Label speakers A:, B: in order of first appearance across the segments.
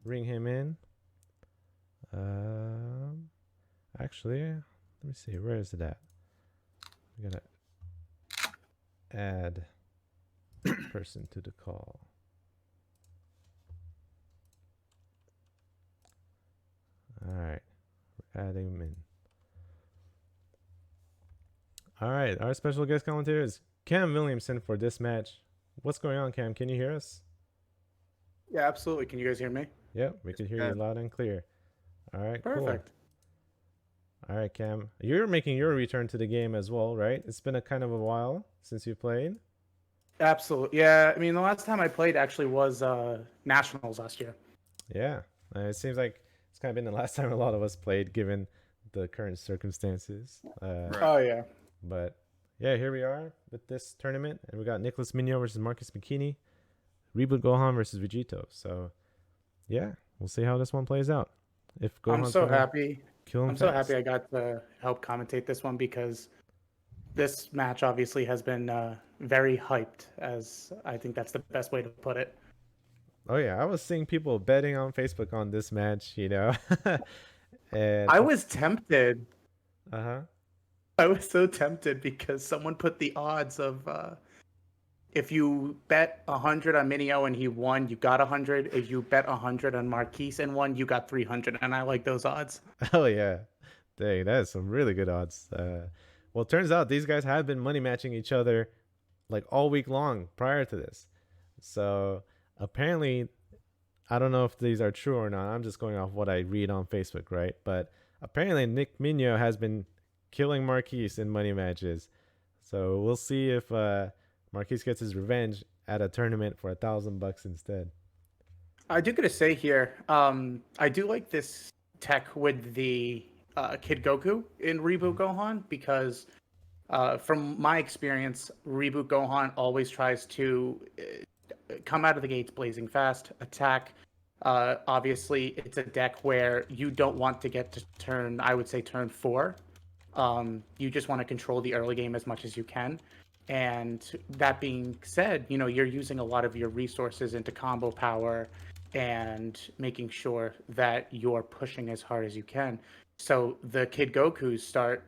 A: bring him in. Um, Actually, let me see. Where is it at? We gotta add person to the call. All right, we're adding him in. All right, our special guest commentator is Cam Williamson for this match. What's going on, Cam? Can you hear us?
B: Yeah, absolutely. Can you guys hear me?
A: Yep, we can hear you
C: And
A: loud and clear. All right, cool.
B: Perfect.
A: All right, Cam, you're making your return to the game as well, right? It's been a kind of a while since you played.
B: Absolutely. Yeah, I mean, the last time I played actually was Nationals last year.
A: Yeah, it seems like it's kind of been the last time a lot of us played, given the current circumstances.
C: right.
B: Oh, yeah.
A: But yeah, here we are with this tournament, and we got Nicholas Minio versus Marcus McKinney, Reboot Gohan versus Vegito. So yeah, we'll see how this one plays out. If
B: I'm
A: Gohan's
B: so
A: gonna
B: happy.
A: kill him
B: I'm so happy
A: fast.
B: I got to help commentate this one because this match obviously has been very hyped, as I think that's the best way to put it.
A: Oh yeah, I was seeing people betting on Facebook on this match, and
B: I was tempted.
A: huh.
B: I was so tempted because someone put the odds of if you bet 100 on Minio and he won, you got 100. If you bet 100 on Marquise and won, you got 300. And I like those odds.
A: Oh yeah, dang, that is some really good odds. Well, it turns out these guys have been money matching each other like all week long prior to this. So apparently, I don't know if these are true or not. I'm just going off what I read on Facebook, right? But apparently, Nick Minio has been killing Marquise in money matches. So we'll see if Marquise gets his revenge at a tournament for $1,000 instead.
B: I do gotta say here, I do like this tech with the Kid Goku in Reboot Gohan because, from my experience, Reboot Gohan always tries to come out of the gates blazing fast, attack. Obviously, it's a deck where you don't want to get to turn, I would say turn 4. You just want to control the early game as much as you can. And that being said, you're using a lot of your resources into combo power and making sure that you're pushing as hard as you can. So the Kid Goku start,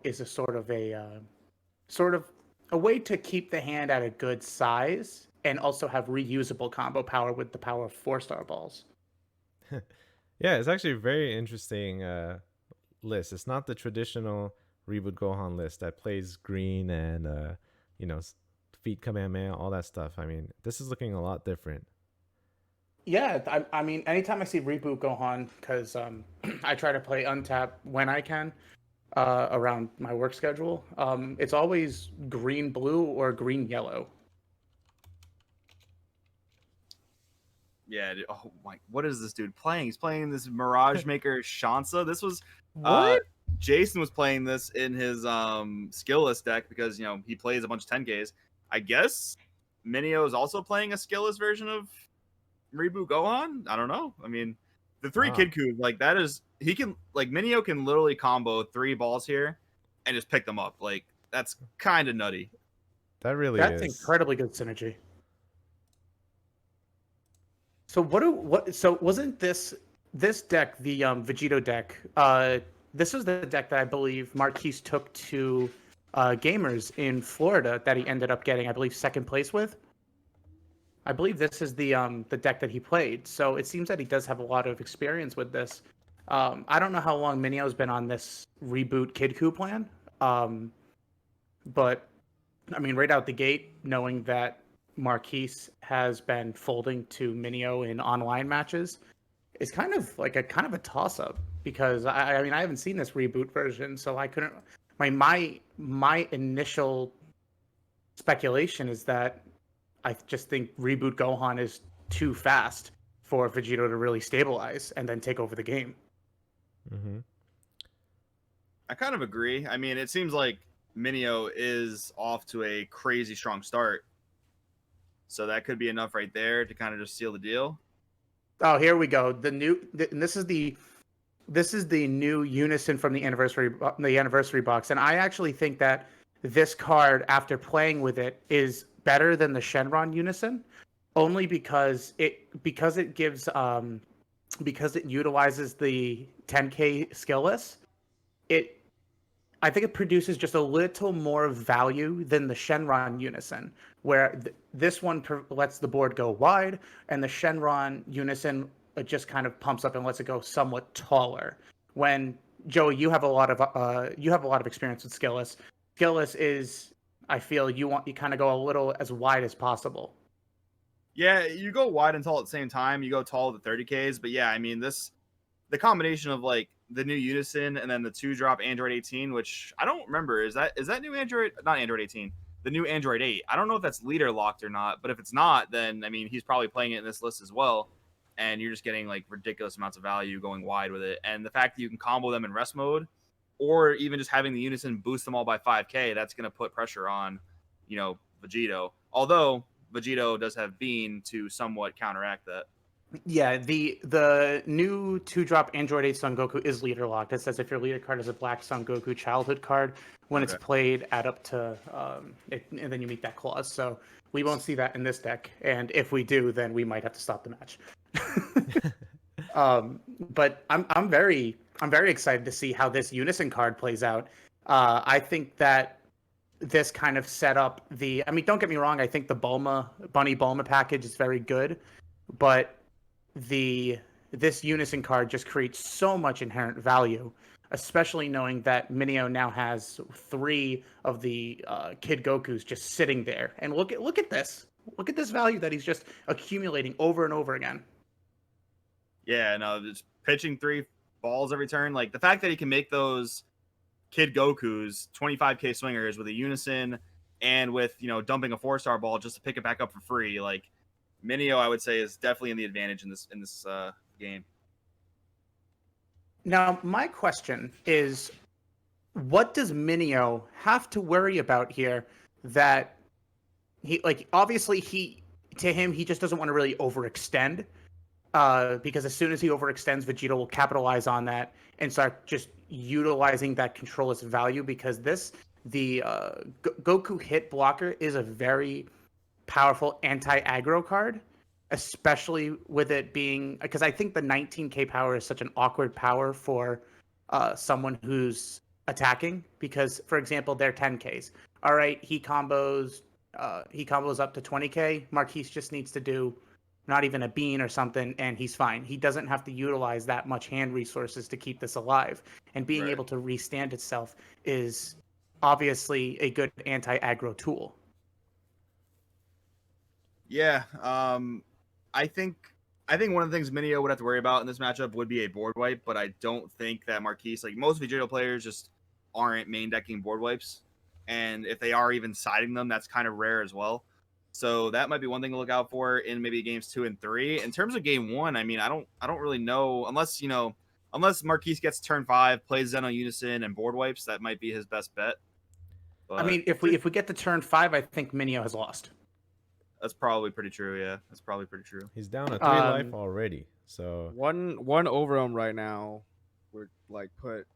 B: is a sort of a way to keep the hand at a good size and also have reusable combo power with the power of 4-star balls.
A: Yeah, it's actually a very interesting list. It's not the traditional Reboot Gohan list that plays green and you know feet Kamehameha, all that stuff. I mean, this is looking a lot different.
B: Yeah, I mean, anytime I see Reboot Gohan, because I try to play Untap when I can around my work schedule, it's always green blue or green yellow.
C: Yeah. Oh my, what is this dude playing? He's playing this Mirage Maker Shansa. This was uh
B: What?
C: Jason was playing this in his skillless deck because he plays a bunch of 10Ks. I guess Minio is also playing a skillless version of Reboot Gohan. I don't know. I mean, the three
A: Wow,
C: Kid Coup, like that is he can like Minio can literally combo 3 balls here and just pick them up. Like that's kind of nutty.
A: that really
B: That's
A: is.
B: incredibly good synergy. So so wasn't this deck the Vegito deck? This was the deck that I believe Marquise took to gamers in Florida that he ended up getting, I believe, second place with. I believe this is the deck that he played. So it seems that he does have a lot of experience with this. I don't know how long Minio's been on this reboot Kid Coup plan, but I mean, right out the gate, knowing that Marquise has been folding to Minio in online matches is kind of like a toss up because I mean I haven't seen this reboot version, so I couldn't. My initial speculation is that I just think reboot Gohan is too fast for Vegito to really stabilize and then take over the game.
A: Mm-hmm.
C: I kind of agree. I mean, it seems like Minio is off to a crazy strong start. So that could be enough right there to kind of just seal the deal.
B: Oh, here we go. And this is the new Unison from the anniversary box, and I actually think that this card, after playing with it, is better than the Shenron Unison, only because it gives because it utilizes the 10K skillless, I think it produces just a little more value than the Shenron Unison, where this one lets the board go wide, and the Shenron Unison just kind of pumps up and lets it go somewhat taller. When Joey, you have a lot of experience with Skilless. Skilless is, I feel, you kind of go a little as wide as possible.
C: Yeah, you go wide and tall at the same time. You go tall with the 30Ks, but yeah, I mean the combination of like the new Unison and then the 2-drop Android 18, which I don't remember, is that new Android, not Android 18, the new Android 8. I don't know if that's leader locked or not, but if it's not, then I mean he's probably playing it in this list as well, and you're just getting like ridiculous amounts of value going wide with it. And the fact that you can combo them in rest mode, or even just having the Unison boost them all by 5K, that's going to put pressure on, Vegito. Although Vegito does have Bean to somewhat counteract that.
B: Yeah, the new 2-drop Android 8 Son Goku is leader locked. It says if your leader card is a black Son Goku childhood card, when it's played, add up to and then you meet that clause. So we won't see that in this deck, and if we do, then we might have to stop the match. But I'm very excited to see how this Unison card plays out. I think that this kind of set up I mean, don't get me wrong, I think the Bunny Bulma package is very good, but this Unison card just creates so much inherent value, especially knowing that Minio now has 3 of the Kid Gokus just sitting there. And look at this. Look at this value that he's just accumulating over and over again.
C: Yeah, no, just pitching 3 balls every turn. Like the fact that he can make those Kid Gokus 25K swingers with a Unison and with, dumping a 4-star ball just to pick it back up for free. Like Minio, I would say, is definitely in the advantage in this game.
B: Now, my question is, what does Minio have to worry about here that he, like, obviously he just doesn't want to really overextend, because as soon as he overextends, Vegito will capitalize on that and start just utilizing that control-less value, because the Goku hit blocker is a very powerful anti-aggro card, especially with it being, because I think the 19K power is such an awkward power for someone who's attacking, because for example they're 10Ks. All right, he combos up to 20K. Marquise just needs to do not even a bean or something and he's fine. He doesn't have to utilize that much hand resources to keep this alive, and being able to restand itself is obviously a good anti-aggro tool.
C: Yeah, I think one of the things Minio would have to worry about in this matchup would be a board wipe, but I don't think that Marquise, like most Vegito players, just aren't main decking board wipes, and if they are even siding them, that's kind of rare as well. So that might be one thing to look out for in maybe games 2 and 3. In terms of game 1, I mean, I don't really know, unless Marquise gets turn 5, plays Zeno Unison and board wipes, that might be his best bet. But
B: I mean, if we get to turn 5, I think Minio has lost.
C: That's probably pretty true. Yeah, that's probably pretty true.
A: He's down to 3 life already. So
D: one over him right now would put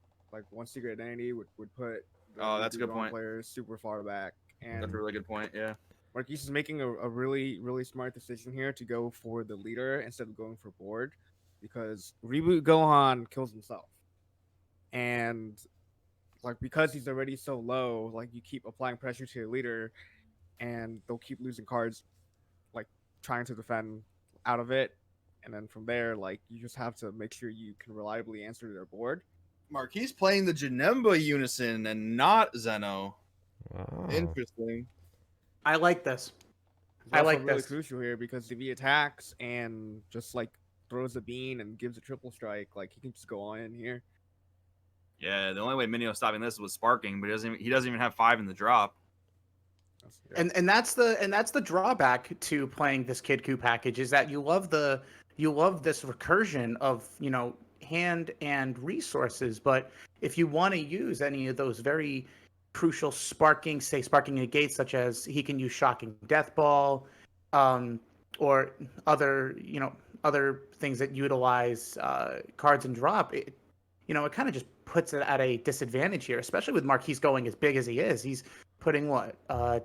D: one secret identity would put.
C: That's a good point.
D: Players super far back, and
C: that's a really good point. Yeah,
D: Marquise is making a really really smart decision here to go for the leader instead of going for board, because Reboot Gohan kills himself, and because he's already so low, you keep applying pressure to your leader, and they'll keep losing cards, trying to defend out of it, and then from there, you just have to make sure you can reliably answer their board.
C: Marquise playing the Janemba Unison and not Zeno.
A: Wow.
C: Interesting.
B: I like this.
D: It's also really crucial here, because if he attacks and just throws a bean and gives a triple strike, he can just go on in here.
C: Yeah, the only way Minio stopping this was sparking, but he doesn't even have 5 in the drop.
B: And that's the drawback to playing this Kid Coup package, is that you love this recursion of hand and resources, but if you want to use any of those very crucial sparking negates, such as he can use Shocking Death Ball, or other things that utilize cards and drop, it kind of just puts it at a disadvantage here, especially with Marquise going as big as he is. He's putting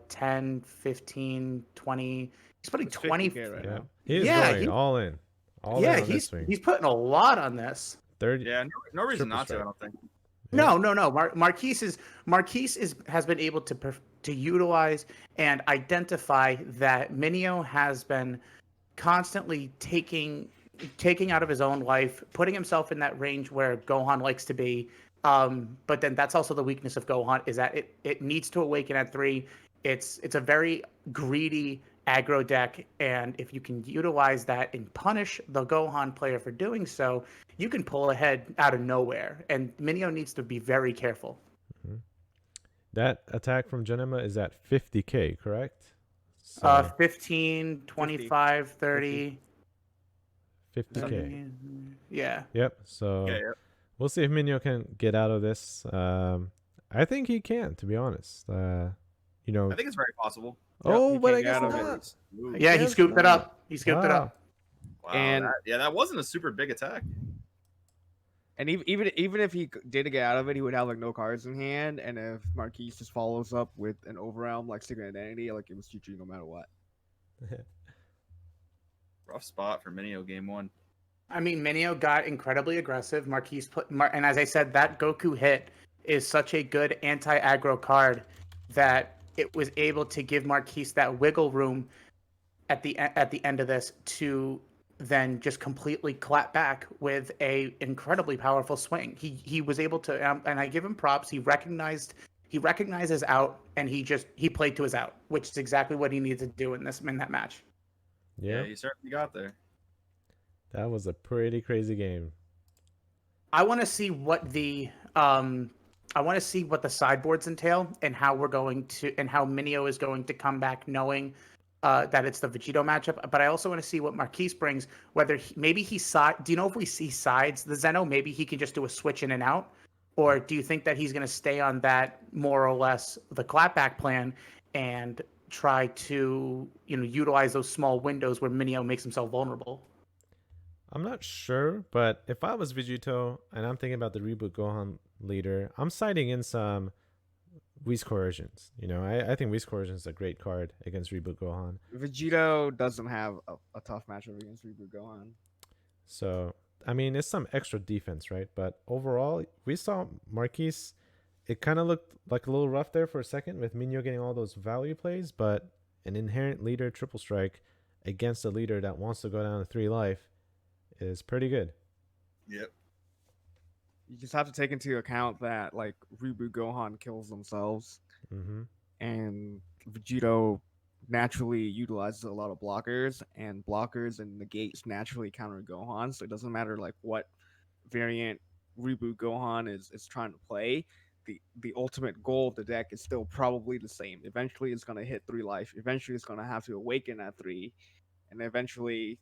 B: 10, 15, 20. He's putting 20
D: right
A: yeah.
D: now.
A: He's going all in. All in
B: Yeah,
A: on this swing.
B: he's putting a lot on this.
A: 30.
C: Yeah, no reason
A: Triple
C: not to.
A: strike.
C: I don't think.
A: Yeah.
B: No. Marquise has been able to utilize and identify that Minio has been constantly taking out of his own life, putting himself in that range where Gohan likes to be. But then that's also the weakness of Gohan is that it needs to awaken at 3. It's a very greedy aggro deck, and if you can utilize that and punish the Gohan player for doing so, you can pull ahead out of nowhere. And Minio needs to be very careful.
A: Mhm. That attack from Janema is at 50k, correct? So
B: 15, 25, 30.
A: 50k.
B: Yeah.
A: Yep. So
C: Yeah, yeah.
A: we'll see if Minyo can get out of this. I think he can, to be honest. You know.
C: I think it's very possible.
A: Oh,
D: he
A: but
D: can't
A: I
D: get
A: guess
D: out of it.
A: not.
C: Ooh.
B: Yeah, he
A: Yes,
B: scooped it
A: no.
B: up. He scooped it up.
C: Wow,
D: And-
C: that wasn't a super big attack.
D: And even if he did get out of it, he would have like no cards in hand. And if Marquise just follows up with an overwhelm like Secret Identity, like it was GG no matter what.
C: Rough spot for Minio game 1.
B: I mean, Minio got incredibly aggressive. Marquise and as I said, that Goku hit is such a good anti-aggro card that it was able to give Marquise that wiggle room at the end of this to then just completely clap back with a incredibly powerful swing. He was able to, and I give him props. He recognized his out, and he played to his out, which is exactly what he needed to do in that match.
A: Yeah,
C: You certainly got there.
A: that was a pretty crazy game.
B: I want to see what the sideboards entail and how Minio is going to come back knowing that it's the Vegito matchup. But I also want to see what Marquise brings. Whether maybe he side. Do you know if we see sides the Zeno? Maybe he can just do a switch in and out, or do you think that he's going to stay on that more or less the clapback plan and try to utilize those small windows where Minio makes himself vulnerable?
A: I'm not sure, but if I was Vegito and I'm thinking about the Reboot Gohan leader, I'm siding in some Whis Coercions. I think Whis Coercion is a great card against Reboot Gohan.
D: Vegito doesn't have a tough matchup against Reboot Gohan.
A: So, I mean, it's some extra defense, right? But overall, we saw Marquise. It kind of looked like a little rough there for a second with Minyo getting all those value plays, but an inherent leader triple strike against a leader that wants to go down to 3 life is pretty good.
C: Yep.
D: You just have to take into account that like Reboot Gohan kills themselves,
A: Mm-hmm.
D: and Vegito naturally utilizes a lot of blockers, and blockers and negates naturally counter Gohan. So it doesn't matter like what variant Reboot Gohan is trying to play. The ultimate goal of the deck is still probably the same. Eventually, it's gonna hit 3 life. Eventually, it's gonna have to awaken at 3, and eventually,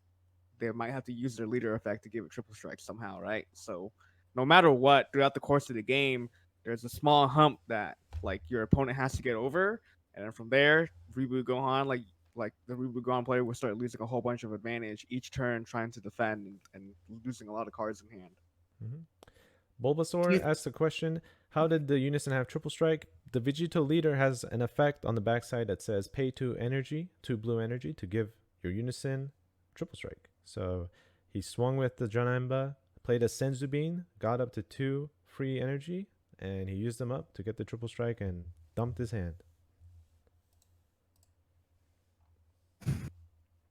D: they might have to use their leader effect to give it triple strike somehow, right? So, no matter what, throughout the course of the game, there's a small hump that like your opponent has to get over, and then from there, Reboot Gohan, like the Reboot Gohan player will start losing a whole bunch of advantage each turn, trying to defend and losing a lot of cards in hand.
A: Mm-hmm. Bulbasaur asked the question, how did the Unison have triple strike? The Vegito leader has an effect on the backside that says pay 2 blue energy to give your Unison triple strike. So he swung with the Janemba, played a Senzu Bean, got up to 2 free energy, and he used them up to get the triple strike and dumped his hand.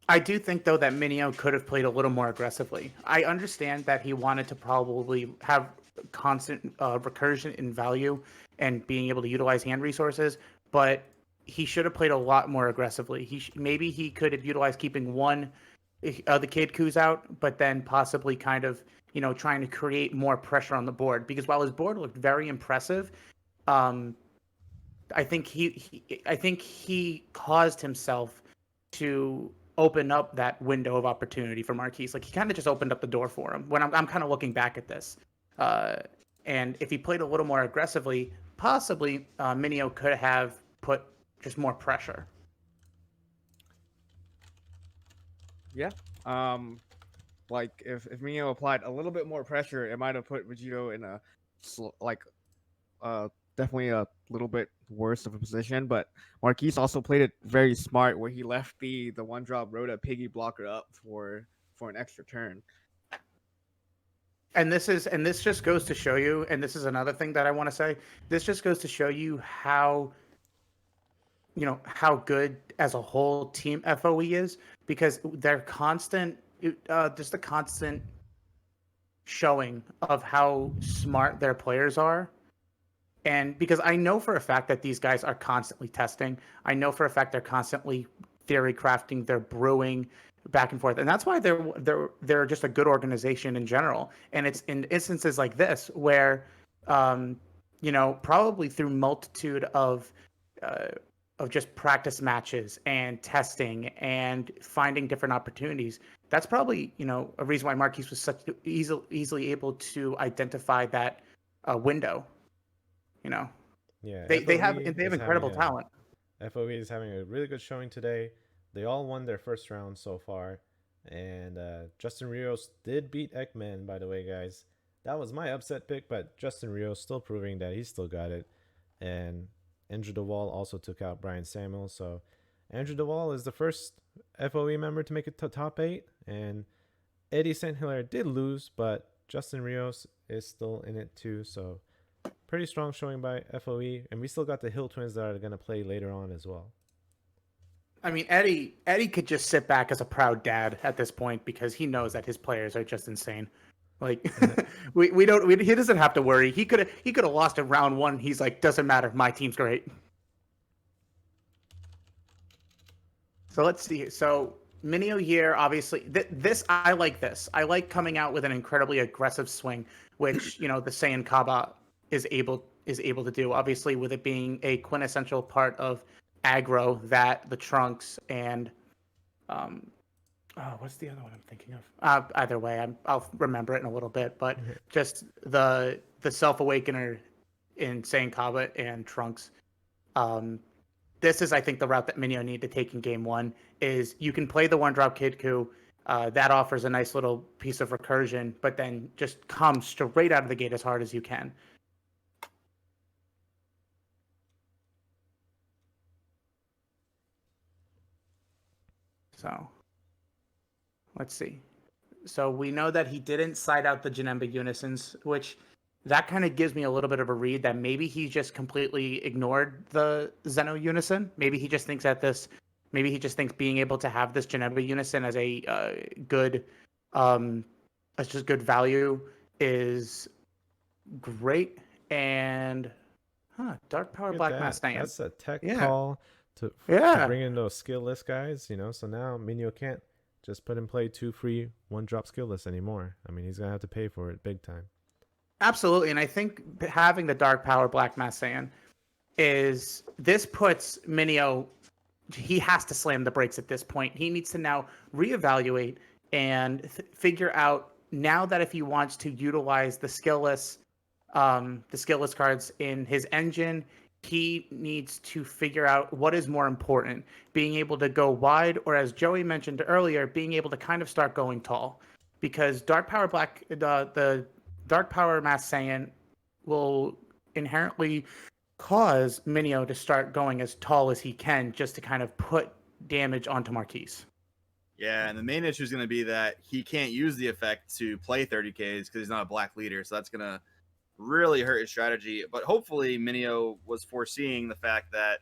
B: I do think, though, that Minio could have played a little more aggressively. I understand that he wanted to probably have constant recursion in value and being able to utilize hand resources, but he should have played a lot more aggressively. Maybe he could have utilized keeping one the Kid Ku's out, but then possibly kind of trying to create more pressure on the board, because while his board looked very impressive, I think he caused himself to open up that window of opportunity for Marquise. Like he kind of just opened up the door for him. When I'm kind of looking back at this, and if he played a little more aggressively, possibly Minio could have put just more pressure.
D: Yeah. Like if Minio applied a little bit more pressure, it might have put Vegito in a definitely a little bit worse of a position. But Marquise also played it very smart, where he left the 1-drop Rhoda Piggy blocker up for for an extra turn.
B: And this just goes to show you, and this is another thing that I want to say. This just goes to show you how how good as a whole team FOE is, because they're constant, just a constant showing of how smart their players are. And because I know for a fact that these guys are constantly testing, I know for a fact they're constantly theory crafting, they're brewing back and forth, and that's why they're just a good organization in general. And it's in instances like this where, probably through multitude of just practice matches and testing and finding different opportunities. That's probably a reason why Marquise was such easily able to identify that window.
A: Yeah,
B: They have
A: FOE is
B: incredible
A: having a
B: talent.
A: FOE is having a really good showing today. They all won their first round so far, and Justin Rios did beat Ekman, by the way, guys. That was my upset pick, but Justin Rios still proving that he still got it. And Andrew DeWall also took out Brian Samuel. So Andrew DeWall is the first FOE member to make it to top 8. And Eddie St. Hilaire did lose, but Justin Rios is still in it too. So pretty strong showing by FOE. And we still got the Hill Twins that are going to play later on as well.
B: I mean, Eddie could just sit back as a proud dad at this point because he knows that his players are just insane. Like he doesn't have to worry. He could have lost in round 1. He's like, doesn't matter. My team's great. So let's see. So Minio here, obviously, this I like this. I like coming out with an incredibly aggressive swing, which the Saiyan Kaba is able to do. Obviously, with it being a quintessential part of aggro that the Trunks and what's the other one I'm thinking of? Either way, I'll remember it in a little bit. But just the Self Awakener in Saiyan Kaba and Trunks. This is, I think, the route that Minio need to take in game 1. Is you can play the one drop Kid Coup. That offers a nice little piece of recursion, but then just come straight out of the gate as hard as you can. So, let's see. So we know that he didn't side out the Janemba Unisons, which that kind of gives me a little bit of a read that maybe he just completely ignored the Zeno Unison. Maybe he just thinks being able to have this Janemba Unison as a good, as just good value is great. And Dark Power
A: Look at
B: Black
A: that.
B: Mass Saiyan.
A: That's a tech
B: Yeah.
A: call to
B: Yeah.
A: bring in those skillless guys, So now Minio can't just put in play 2 free 1-drop skillless anymore. I mean, he's going to have to pay for it big time.
B: Absolutely. And I think having the Dark Power Black Mass Saiyan this puts Minio, he has to slam the brakes at this point. He needs to now reevaluate and figure out now that if he wants to utilize the skillless cards in his engine, he needs to figure out what is more important, being able to go wide, or as Joey mentioned earlier, being able to kind of start going tall. Because Dark Power the Dark Power Mass Saiyan will inherently cause Minio to start going as tall as he can just to kind of put damage onto Marquise.
C: Yeah, and the main issue is going to be that he can't use the effect to play 30Ks because he's not a black leader. So that's going to really hurt his strategy. But hopefully Minio was foreseeing the fact that,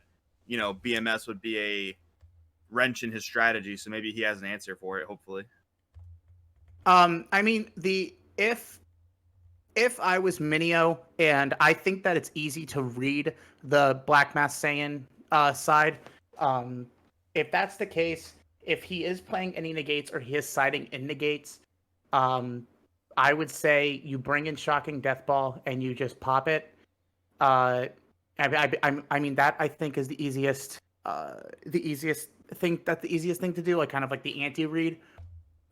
C: BMS would be a wrench in his strategy. So maybe he has an answer for it, hopefully.
B: I mean, if I was Minio, and I think that it's easy to read the Black Mass Saiyan side, if that's the case, if he is playing any negates or he is siding in negates, I would say you bring in Shocking Death Ball and you just pop it. I mean that I think is the easiest thing to do, like kind of like the anti-read.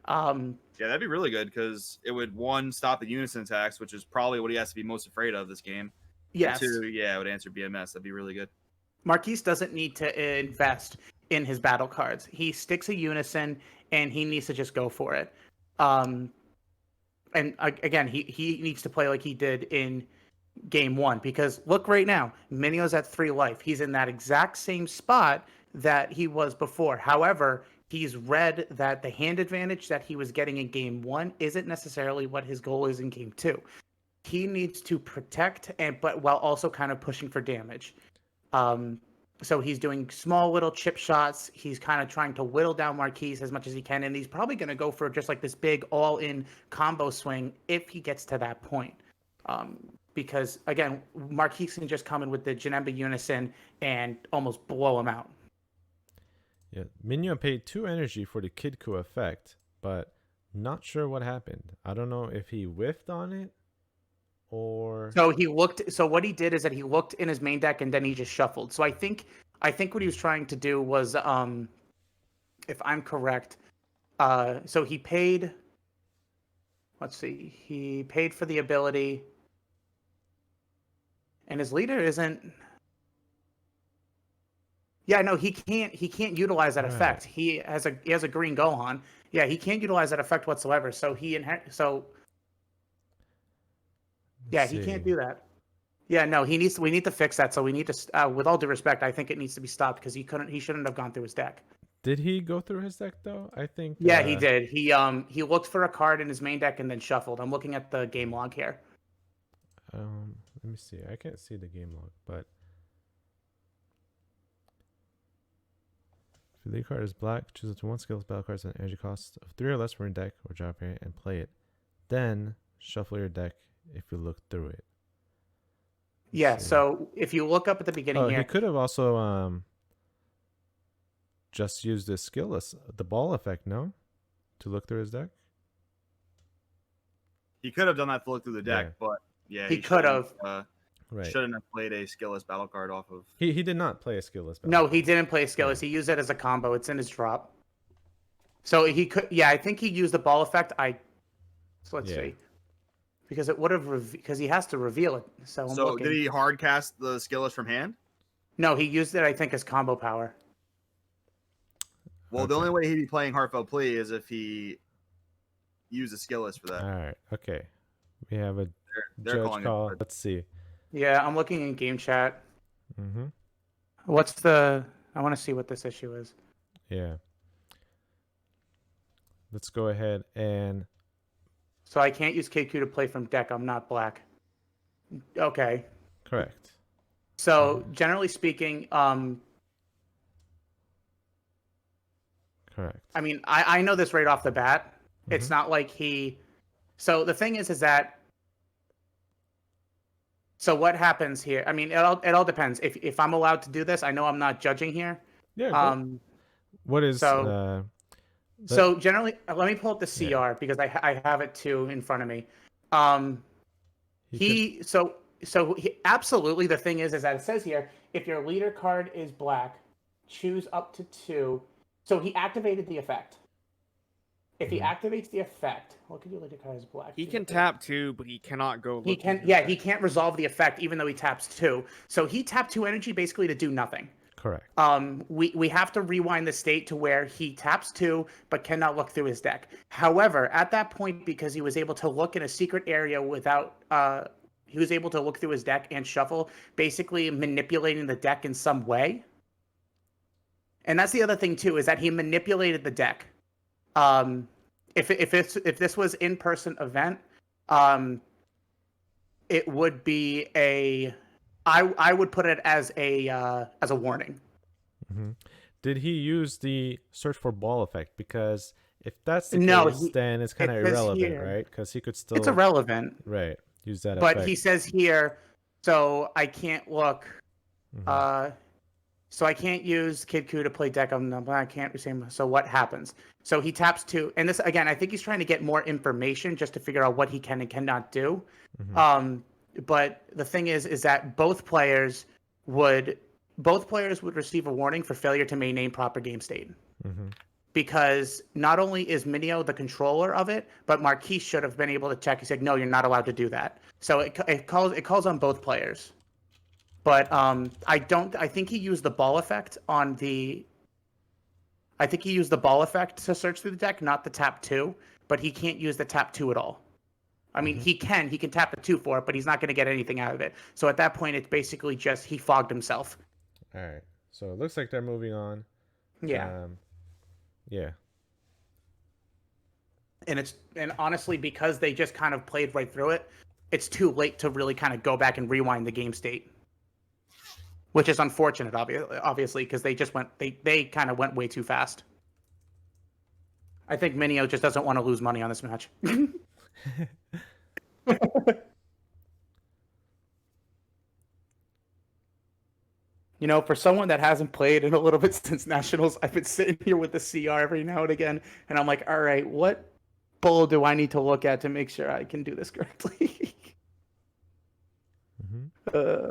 C: Yeah, that'd be really good because it would, 1, stop the unison attacks, which is probably what he has to be most afraid of this game.
B: Yes.
C: 2, it would answer BMS. That'd be really good.
B: Marquise doesn't need to invest in his battle cards. He sticks a unison and he needs to just go for it. And again, he needs to play like he did in game 1, because look right now, Minio's at 3 life. He's in that exact same spot that he was before. However, he's read that the hand advantage that he was getting in game 1 isn't necessarily what his goal is in game 2. He needs to protect but while also kind of pushing for damage. So he's doing small little chip shots. He's kind of trying to whittle down Marquise as much as he can, and he's probably going to go for just like this big all-in combo swing if he gets to that point. Because again, Marquise can just come in with the Janemba Unison and almost blow him out.
A: Yeah, Minyo paid 2 energy for the Kid Ku effect, but not sure what happened. I don't know if he whiffed on it or.
B: So what he did is that he looked in his main deck and then he just shuffled. So I think what he was trying to do was, if I'm correct, so he paid. Let's see, he paid for the ability, and his leader isn't. Yeah, no, he can't utilize that effect. He has a green Gohan. Yeah, he can't utilize that effect whatsoever. So he he can't do that. Yeah, no, we need to fix that. So we need to, with all due respect, I think it needs to be stopped because he shouldn't have gone through his deck.
A: Did he go through his deck though? I think.
B: Yeah, he did. He looked for a card in his main deck and then shuffled. I'm looking at the game log here.
A: Let me see. I can't see the game log, but if your lead card is black, choose up to 1 Skilless battle cards and energy cost of 3 or less from your deck or drop it and play it. Then shuffle your deck if you look through it.
B: Yeah, so if you look up at the beginning here,
A: he could have also just used the Skilless, the ball effect, no? To look through his deck?
C: He could have done that to look through the deck,
A: Yeah.
C: but yeah,
B: he could have.
A: Right.
C: Shouldn't have played a Skilless battle card off of.
A: He did not play a Skilless battle.
B: No, he didn't play Skilless. He used it as a combo. It's in his drop. So he could. Yeah, I think he used the ball effect. So let's see. Because it would have because he has to reveal it. So
C: Did he hard cast the Skilless from hand?
B: No, he used it, I think, as combo power.
C: Well, the only way he'd be playing Heartfelt Plea is if he used a Skilless for that.
A: All right. Okay. We have a
C: They're
A: judge
C: calling
A: call.
C: it.
A: Let's see.
B: Yeah, I'm looking in game chat.
A: Mm-hmm.
B: I want to see what this issue is.
A: Yeah. Let's go ahead and.
B: So I can't use KQ to play from deck. I'm not black. Okay.
A: Correct.
B: So generally speaking,
A: Correct.
B: I mean, I know this right off the bat. It's not like he. So the thing is that. So what happens here? I mean, it all depends. If I'm allowed to do this, I know I'm not judging here.
A: Yeah. What is
B: so generally, let me pull up the CR because I have it too in front of me. Absolutely, the thing is that it says here, if your leader card is black, choose up to 2. So he activated the effect. If he activates the effect, look at your leader card is black.
D: He can tap 2, but he cannot go.
B: He can't resolve the effect even though he taps 2. So he tapped 2 energy basically to do nothing.
A: Correct.
B: We have to rewind the state to where he taps 2 but cannot look through his deck. However, at that point, because he was able to look in a secret area without he was able to look through his deck and shuffle, basically manipulating the deck in some way. And that's the other thing too, is that he manipulated the deck. If this was in-person event, it would be I would put it as a warning.
A: Mm-hmm. Did he use the search for ball effect? Because if that's the case, then it's kind of irrelevant, right? Because he could still.
B: It's irrelevant,
A: right? Use that.
B: But
A: effect.
B: he says here, so I can't look. So I can't use Kid Ku to play deck on them. I can't receive. So what happens? So he taps 2, and this again, I think he's trying to get more information just to figure out what he can and cannot do. But the thing is that both players would receive a warning for failure to maintain proper game state. Because not only is Minio the controller of it, but Marquise should have been able to check. He said, "No, you're not allowed to do that." So it calls on both players. But I think he used the ball effect on the. I think he used the ball effect to search through the deck, not the tap 2. But he can't use the tap 2 at all. I mean, he can tap the 2 for it, but he's not going to get anything out of it. So at that point, it's basically just he fogged himself.
A: All right. So it looks like they're moving on.
B: Yeah.
A: Yeah.
B: And honestly, because they just kind of played right through it, it's too late to really kind of go back and rewind the game state, which is unfortunate, obviously, because they kind of went way too fast. I think Minio just doesn't want to lose money on this match. You know, for someone that hasn't played in a little bit since Nationals, I've been sitting here with the CR every now and again, and I'm like, all right, what bull do I need to look at to make sure I can do this correctly?
A: Mm-hmm.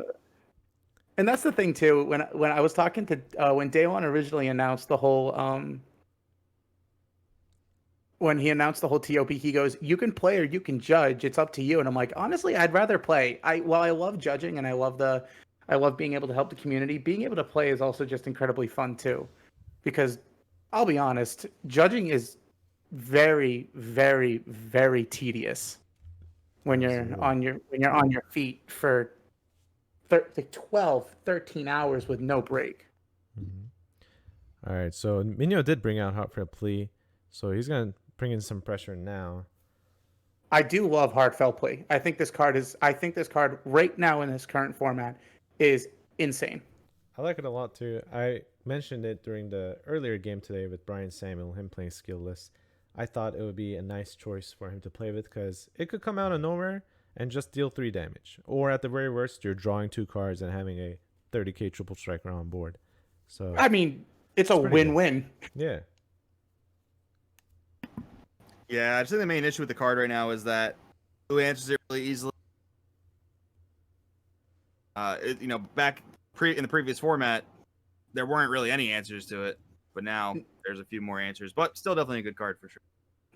B: And that's the thing too. When I was talking to when Day One originally announced the whole when he announced the whole TOP, he goes, "You can play or you can judge. It's up to you." And I'm like, honestly, I'd rather play. While I love judging and I love being able to help the community, being able to play is also just incredibly fun too. Because I'll be honest, judging is very, very, very tedious when you're on your feet for like 12, 13 hours with no break.
A: Mm-hmm. All right, so Minio did bring out Heartfelt Plea, so he's gonna bring in some pressure now.
B: I do love Heartfelt Plea. I think this card right now in this current format is insane.
A: I like it a lot too. I mentioned it during the earlier game today with Brian Samuel, him playing Skilless. I thought it would be a nice choice for him to play with because it could come out of nowhere and just deal 3 damage. Or at the very worst, you're drawing 2 cards and having a 30k triple striker on board. So
B: I mean, it's a win-win.
A: Yeah.
C: Yeah, I think the main issue with the card right now is that who answers it really easily. Back in the previous format, there weren't really any answers to it, but now there's a few more answers. But still, definitely a good card for sure.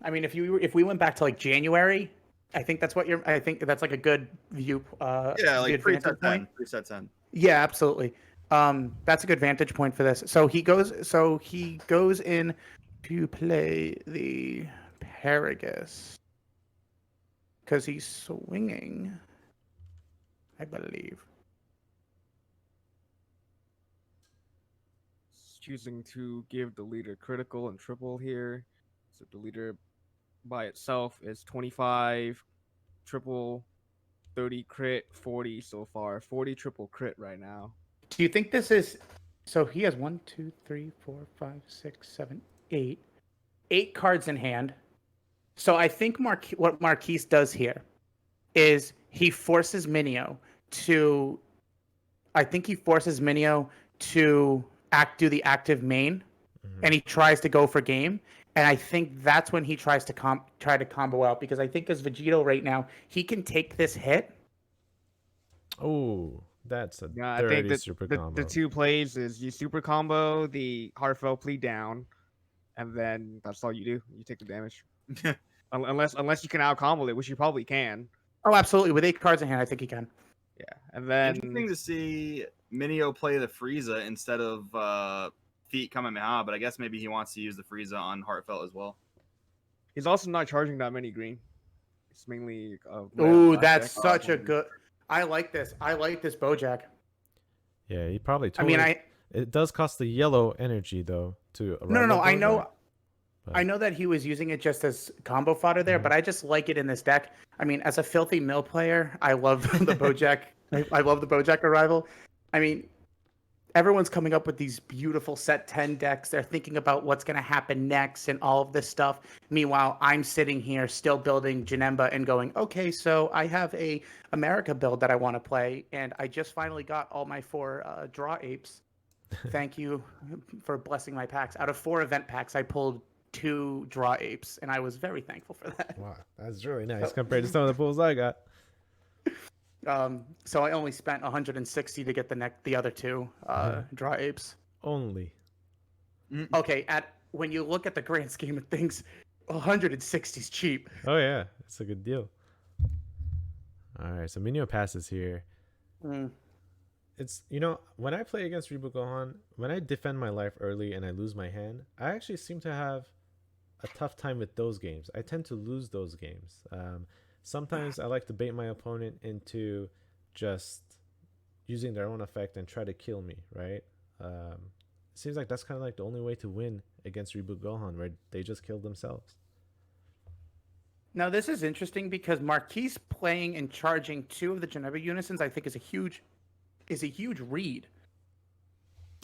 B: I mean, if we went back to like January, I think that's like a good view.
C: Yeah, like preset 10. Preset 10.
B: Yeah, absolutely. That's a good vantage point for this. So he goes in to play the Paragus because he's swinging, I believe.
D: Choosing to give the leader critical and triple here. So the leader by itself is 25 triple, 30 crit, 40 so far. 40 triple crit right now.
B: Do you think this is so he has 1, 2, 3, 4, 5, 6, 7, 8. 8 cards in hand. So I think what Marquise does here is he forces Minio to do the active main, and he tries to go for game. And I think that's when he tries to try to combo out, because I think as Vegito right now, he can take this hit.
A: Oh, that's a
D: Yeah, I
A: dirty
D: think
A: super
D: the
A: combo.
D: 2 plays is you super combo the Heartfelt Plea down, and then that's all you do. You take the damage. unless you can out combo it, which you probably can.
B: Oh, absolutely. With 8 cards in hand, I think he can.
D: Yeah, and then
C: Interesting to see Minio play the Frieza instead of Feet Kamehameha, but I guess maybe he wants to use the Frieza on Heartfelt as well.
D: he's also not charging that many green. It's mainly.
B: Ooh, that's such a good. I like this. I like this Bojack.
A: Yeah, he probably. It does cost the yellow energy though to.
B: No. I know that he was using it just as combo fodder there, but I just like it in this deck. I mean, as a filthy mill player, I love the Bojack. I love the Bojack arrival. I mean, everyone's coming up with these beautiful set 10 decks. They're thinking about what's going to happen next and all of this stuff. Meanwhile, I'm sitting here still building Janemba and going, okay, so I have a America build that I want to play, and I just finally got all my 4 draw apes. Thank you for blessing my packs. Out of 4 event packs, I pulled 2 draw apes, and I was very thankful for that.
A: Wow, that's really nice compared to some of the pulls I got.
B: So I only spent 160 to get the other 2 draw apes.
A: Only.
B: Okay, when you look at the grand scheme of things, 160 is cheap.
A: Oh yeah, it's a good deal. All right, so Minio passes here. It's when I play against Reboot Gohan, when I defend my life early and I lose my hand, I actually seem to have a tough time with those games. I tend to lose those games. Sometimes I like to bait my opponent into just using their own effect and try to kill me, right? seems like that's kind of like the only way to win against Reboot Gohan, where they just killed themselves.
B: Now this is interesting because Marquise playing and charging 2 of the Geneva Unisons, I think, is a huge read.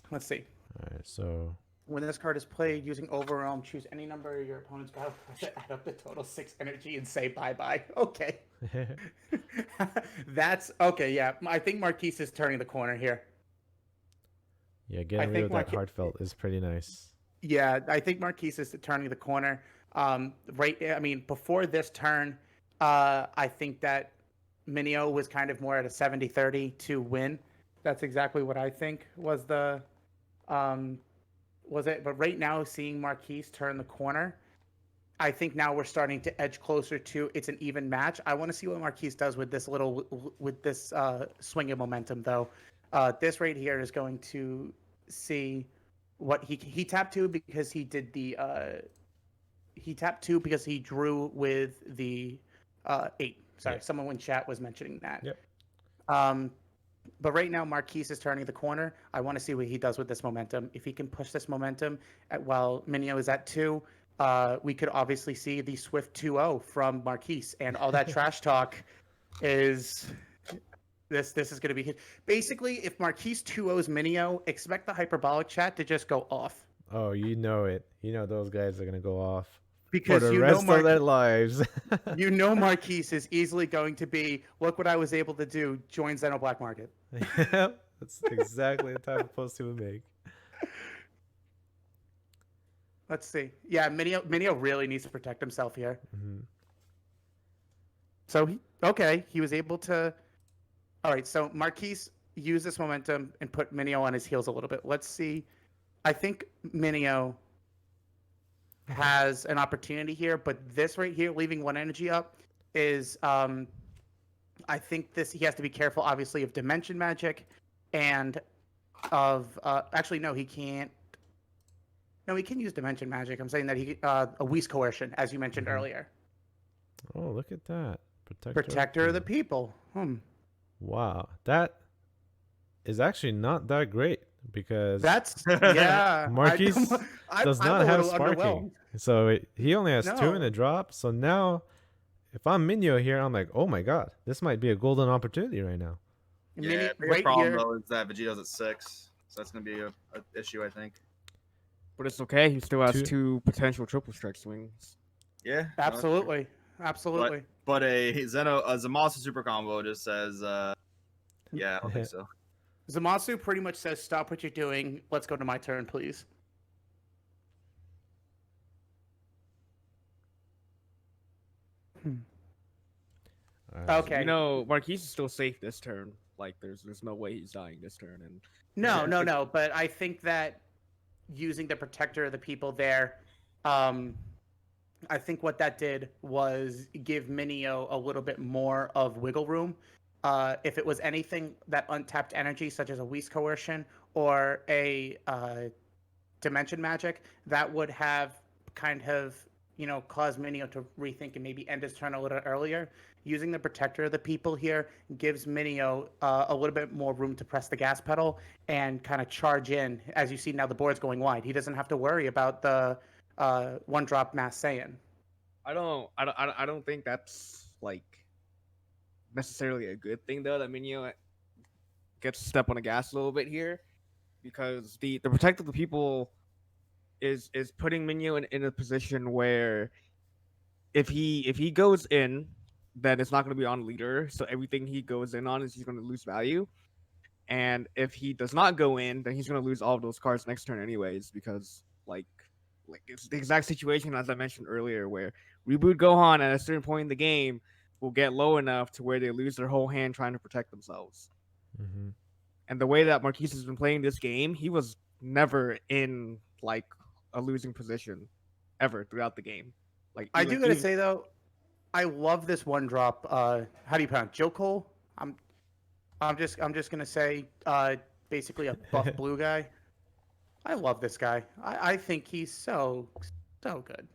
B: Let's see.
A: All right, so
B: When this card is played using Overwhelm, choose any number of your opponent's battle cards, add up the total 6 energy, and say bye-bye. Okay. That's okay, yeah. I think Marquise is turning the corner here.
A: yeah, getting rid of that heartfelt is pretty nice.
B: Yeah, I think Marquise is turning the corner. I mean, before this turn, I think that Minio was kind of more at a 70-30 to win. That's exactly what I think was the was it. But right now, seeing Marquise turn the corner, I think now we're starting to edge closer to it's an even match. I want to see what Marquise does with this swing of momentum, though. This right here is going to see what he tapped 2 because he did the he tapped 2 because he drew with the 8. Sorry,
A: Yeah.
B: someone in chat was mentioning that.
A: Yep.
B: But right now, Marquise is turning the corner. I want to see what he does with this momentum. If he can push this momentum while Minio is at 2, we could obviously see the swift 2-0 from Marquise. And all that trash talk is... This is going to be... Basically, if Marquise 2-0s Minio, expect the hyperbolic chat to just go off.
A: Oh, you know it. You know those guys are gonna go off
B: Because
A: for the
B: you
A: rest
B: know
A: of their lives.
B: you know Marquise is easily going to be, look what I was able to do, join Zeno Black Market.
A: That's exactly the type of post he would make.
B: Let's see. Yeah, Minio really needs to protect himself here.
A: Mm-hmm.
B: So, he was able to... All right, so Marquise used this momentum and put Minio on his heels a little bit. Let's see. I think Minio has an opportunity here, but this right here, leaving 1 energy up, is... I think he has to be careful, obviously, of Dimension Magic and of... actually, no, he can't. No, he can use Dimension Magic. I'm saying that a Whis Coercion, as you mentioned earlier.
A: Oh, look at that.
B: Protector of the People.
A: Wow. That is actually not that great because
B: That's... Yeah.
A: Marquise does not have sparking.
B: Underwhelmed.
A: So he only has 2 in
B: No.
A: a drop. So now if I'm Minio here, I'm like, oh my god, this might be a golden opportunity right now.
C: Yeah, the
B: right
C: problem
B: here...
C: though is that Vegito's at 6, so that's gonna be a issue, I think.
D: But it's okay. He still has
A: 2
D: 2 potential triple strike swings.
C: Yeah,
B: Absolutely. Absolutely.
C: But a Zamasu super combo just says, yeah, I don't think so.
B: Zamasu pretty much says, stop what you're doing. Let's go to my turn, please. Okay.
D: You know, Marquise is still safe this turn. Like, there's no way he's dying this turn. And
B: No. But I think that using the Protector of the People there, I think what that did was give Minio a little bit more of wiggle room. If it was anything that untapped energy, such as a Whis Coercion or a Dimension Magic, that would have kind of, caused Minio to rethink and maybe end his turn a little earlier. Using the Protector of the People here gives Minio a little bit more room to press the gas pedal and kind of charge in. As you see now, the board's going wide. He doesn't have to worry about the 1-drop Mass Saiyan.
D: I don't think that's like necessarily a good thing though. That Minio gets to step on the gas a little bit here, because the Protector of the People is putting Minio in a position where if he goes in, then it's not going to be on leader. So everything he goes in on is he's going to lose value. And if he does not go in, then he's going to lose all of those cards next turn anyways, because like it's the exact situation as I mentioned earlier, where Reboot Gohan at a certain point in the game will get low enough to where they lose their whole hand trying to protect themselves.
A: Mm-hmm.
D: And the way that Marquise has been playing this game, he was never in like a losing position ever throughout the game. Like
B: I do gotta say though, I love this 1-drop. How do you pronounce Jokol? I'm just gonna say basically a buff blue guy. I love this guy. I think he's so good.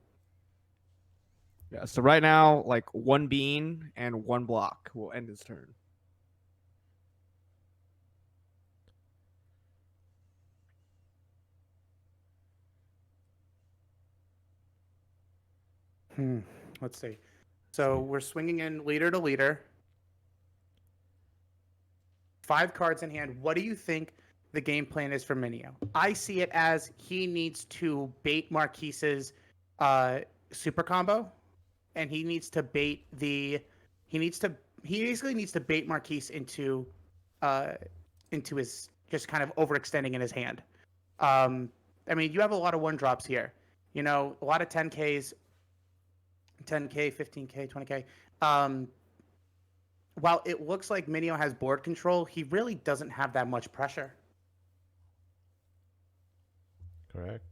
D: Yeah, so right now, like 1 bean and 1 block will end his turn.
B: Let's see. So we're swinging in leader to leader. 5 cards in hand. What do you think the game plan is for Minio? I see it as he needs to bait Marquise's super combo, and he needs to bait the. He basically needs to bait Marquise uh, into his just kind of overextending in his hand. Um, I mean, you have a lot of 1-drops here. You know, a lot of 10Ks, 10K, 15K, 20K. While it looks like Minio has board control, he really doesn't have that much pressure.
A: Correct.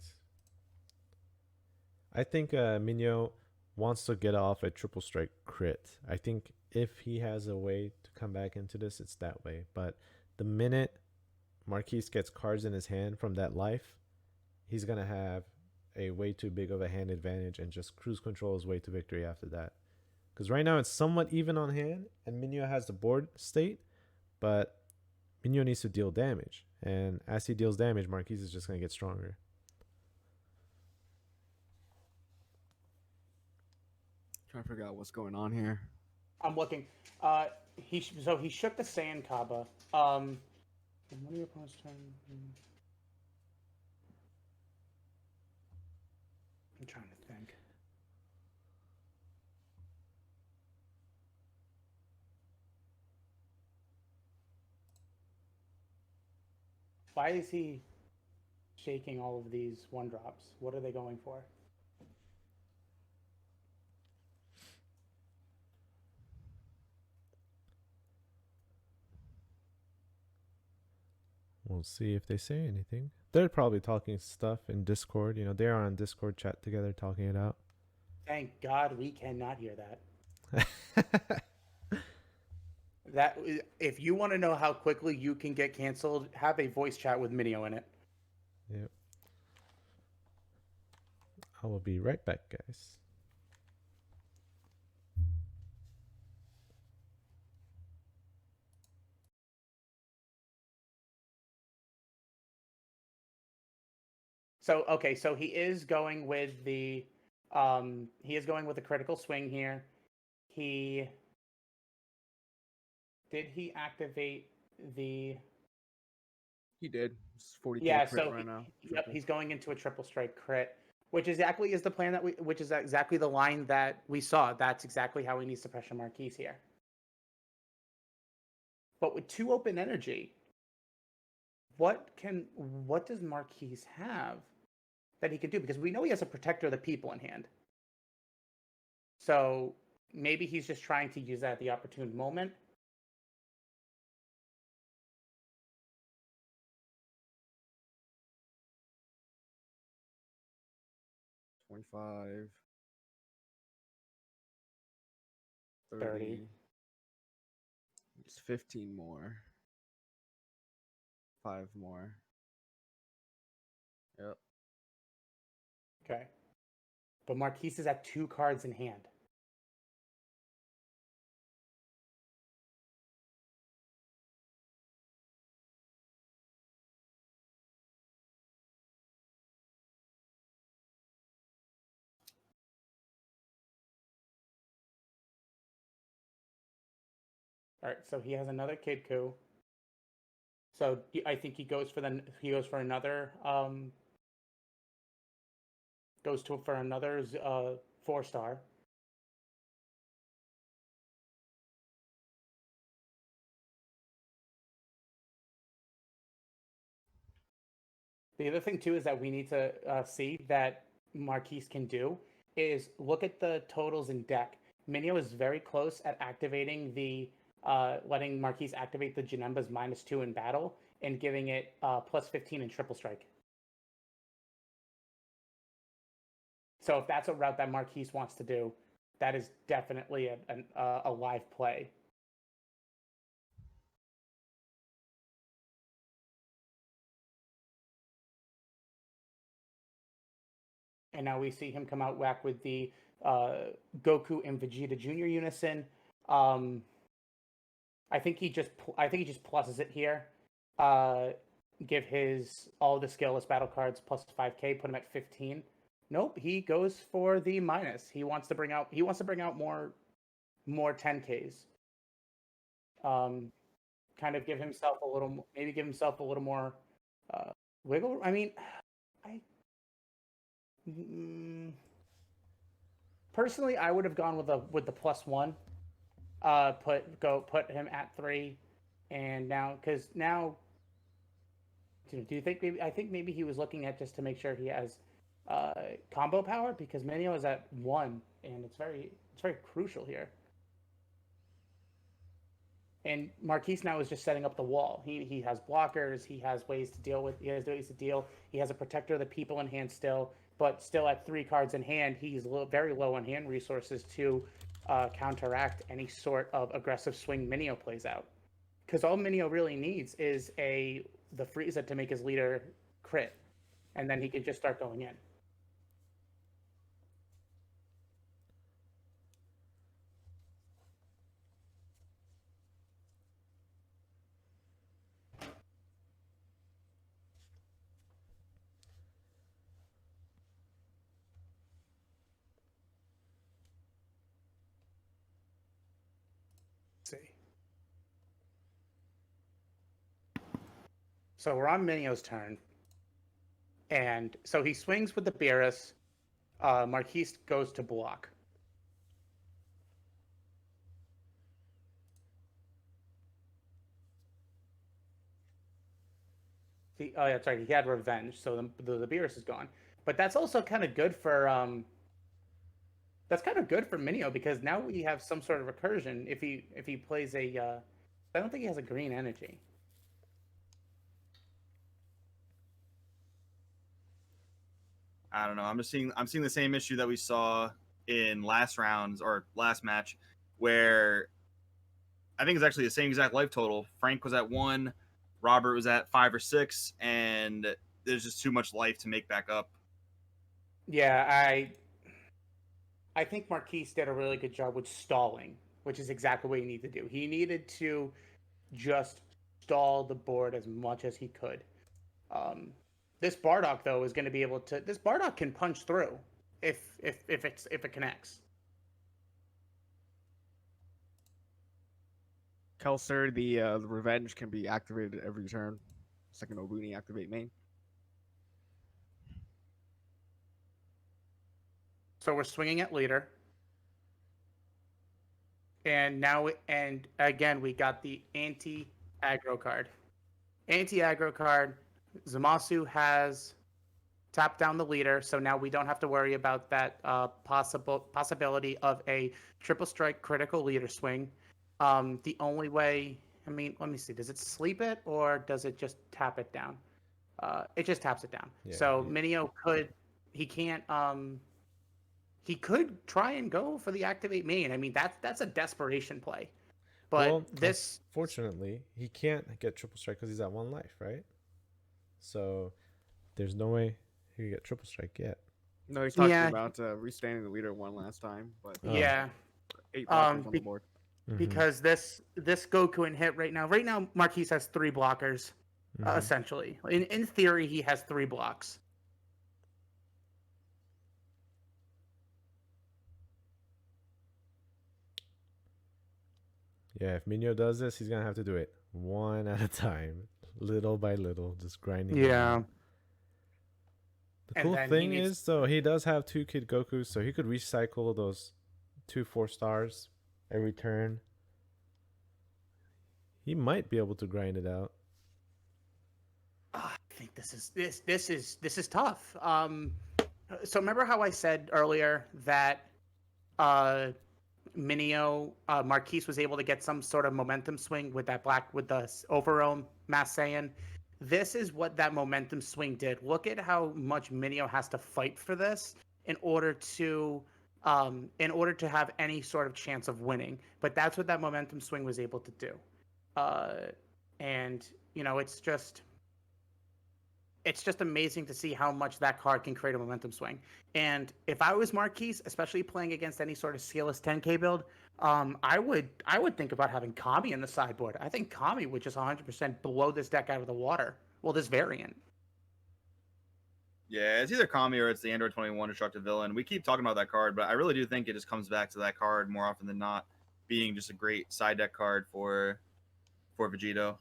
A: I think Minyo wants to get off a triple strike crit. I think if he has a way to come back into this, it's that way. But the minute Marquise gets cards in his hand from that life, he's going to have a way too big of a hand advantage and just cruise control his way to victory after that. Because right now it's somewhat even on hand, and Minyo has the board state, but Minyo needs to deal damage. And as he deals damage, Marquise is just going to get stronger.
D: Trying to figure out what's going on here.
B: I'm looking. He shook the sand Kaba. One of your opponent's turn. I'm trying to think. Why is he shaking all of these 1-drops? What are they going for?
A: We'll see if they say anything. They're probably talking stuff in Discord. You know, they are on Discord chat together talking it out.
B: Thank God we cannot hear that. That if you want to know how quickly you can get canceled, have a voice chat with Minio in it.
A: Yep. I will be right back, guys.
B: So okay, so he is going with the critical swing here. Did he activate the
D: He did. It's 40K
B: Yeah,
D: crit
B: so
D: right now.
B: yep, he's going into a triple strike crit, which exactly is the plan which is exactly the line that we saw. That's exactly how he needs to pressure Marquise here. But with 2 open energy, what does Marquise have that he can do? Because we know he has a protector of the people in hand. So maybe he's just trying to use that at the opportune moment.
D: $25,
B: 30.
D: It's 15 more. 5 more. Yep.
B: Okay. But Marquise is at 2 cards in hand. All right, so he has another Kid Coup. So I think he goes for another for another 4-star. The other thing too is that we need to see that Marquise can do is look at the totals in deck. Minio is very close at activating the letting Marquise activate the Janemba's -2 in battle and giving it +15 in triple strike. So if that's a route that Marquise wants to do, that is definitely a live play. And now we see him come out whack with the Goku and Vegeta Junior unison. I think he just pluses it here. Give all the Skilless battle cards plus 5K, put him at 15. Nope, he goes for the minus. He wants to bring out more 10Ks. Kind of give himself a little, maybe give himself a little more wiggle. I mean, I personally, I would have gone with the +1. Put him at 3, and now because now, do you think maybe I think maybe he was looking at just to make sure he has combo power because Minio is at 1, and it's very crucial here. And Marquise now is just setting up the wall. He has blockers. He has ways to deal with. He has ways to deal. He has a protector of the people in hand still, but still at 3 cards in hand, he's very low on hand resources to counteract any sort of aggressive swing Minio plays out. Because all Minio really needs is the Frieza to make his leader crit, and then he can just start going in. See. So we're on Minio's turn. And so he swings with the Beerus. Marquise goes to block. Oh, yeah, that's right. He had revenge, so the Beerus is gone. But that's also kind of good for Minio because now we have some sort of recursion if he plays a. I don't think he has a green energy.
C: I don't know. I'm seeing the same issue that we saw in last rounds or last match, where I think it's actually the same exact life total. Frank was at 1, Robert was at 5 or 6, and there's just too much life to make back up.
B: Yeah, I think Marquise did a really good job with stalling, which is exactly what he needed to do. He needed to just stall the board as much as he could. This Bardock though is going to be able to. This Bardock can punch through if it connects.
D: Kelser, the revenge can be activated every turn. Second Obuni activate main.
B: So we're swinging at leader. And now, and again, we got the anti-aggro card. Anti-aggro card. Zamasu has tapped down the leader, so now we don't have to worry about that possibility of a triple strike critical leader swing. The only way, I mean, let me see. Does it sleep it or does it just tap it down? It just taps it down.
A: Yeah,
B: so
A: yeah.
B: Minio he could try and go for the activate main. I mean, that's a desperation play. But
A: fortunately, he can't get triple strike because he's at 1 life, right? So there's no way he could get triple strike yet.
D: No, he's talking about restanding the leader 1 last time, but
B: yeah,
D: 8 blockers on the board.
B: Because this Goku and hit right now Marquise has 3 blockers, essentially. In theory, he has 3 blocks.
A: Yeah, if Minio does this, he's gonna have to do it 1 at a time, little by little, just grinding.
B: Yeah.
A: The cool thing is, though, he does have 2 Kid Gokus, so he could recycle those 2 4-stars every turn. He might be able to grind it out.
B: I think this is tough. So remember how I said earlier that Minio Marquise was able to get some sort of momentum swing with the Overohm Mass Saiyan. This is what that momentum swing did. Look at how much Minio has to fight for this in order to have any sort of chance of winning. But that's what that momentum swing was able to do. And it's just amazing to see how much that card can create a momentum swing. And if I was Marquise, especially playing against any sort of Skilless 10K build, I would think about having Kami in the sideboard. I think Kami would just 100% blow this deck out of the water. Well, this variant.
C: Yeah, it's either Kami or it's the Android 21 Destructive Villain. We keep talking about that card, but I really do think it just comes back to that card more often than not being just a great side deck card for Vegito.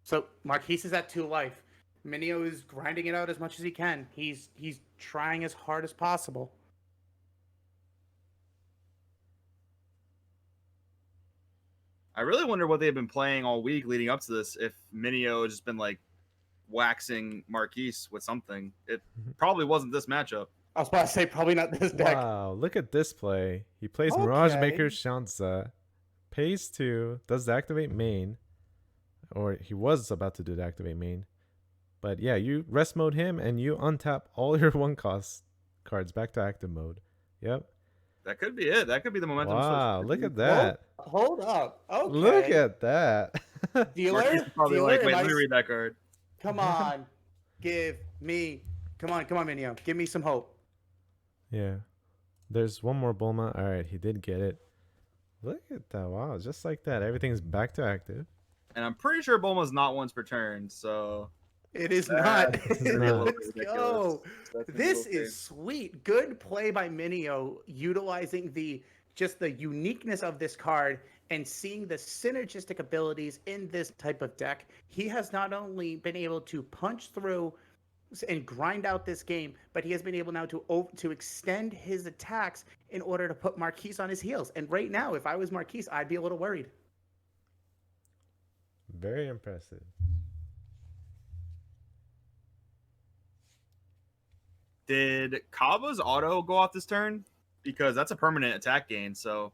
B: So Marquise is at 2 life. Minio is grinding it out as much as he can. He's trying as hard as possible.
C: I really wonder what they've been playing all week leading up to this. If Minio has just been like waxing Marquise with something, it probably wasn't this matchup.
B: I was about to say probably not this deck.
A: Wow, look at this play. He plays Mirage
B: Okay.
A: Maker Shanza, pays 2, does the activate main, or he was about to do the activate main. But yeah, you rest mode him and you untap all your 1-cost cards back to active mode. Yep.
C: That could be it. That could be the momentum.
A: Wow, look at that.
B: Hold up. Okay.
A: Look at that.
B: Dealer.
C: Marquise is probably
B: Dealer,
C: like, wait,
B: am
C: let me
B: I-
C: read that card.
B: Come on. Give me. Come on, Minio. Give me some hope.
A: Yeah. There's one more Bulma. All right, he did get it. Look at that. Wow, just like that. Everything's back to active.
C: And I'm pretty sure Bulma's not once per turn, so
B: It is not.
C: that's gonna be a little bit
B: Let's
C: ridiculous.
B: go.
C: That's gonna be a
B: This
C: little
B: is sweet. Good play by Minio, utilizing the uniqueness of this card and seeing the synergistic abilities in this type of deck. He has not only been able to punch through and grind out this game, but he has been able now to extend his attacks in order to put Marquise on his heels. And right now, if I was Marquise, I'd be a little worried.
A: Very impressive.
C: Did Kaba's auto go off this turn? Because that's a permanent attack gain. So,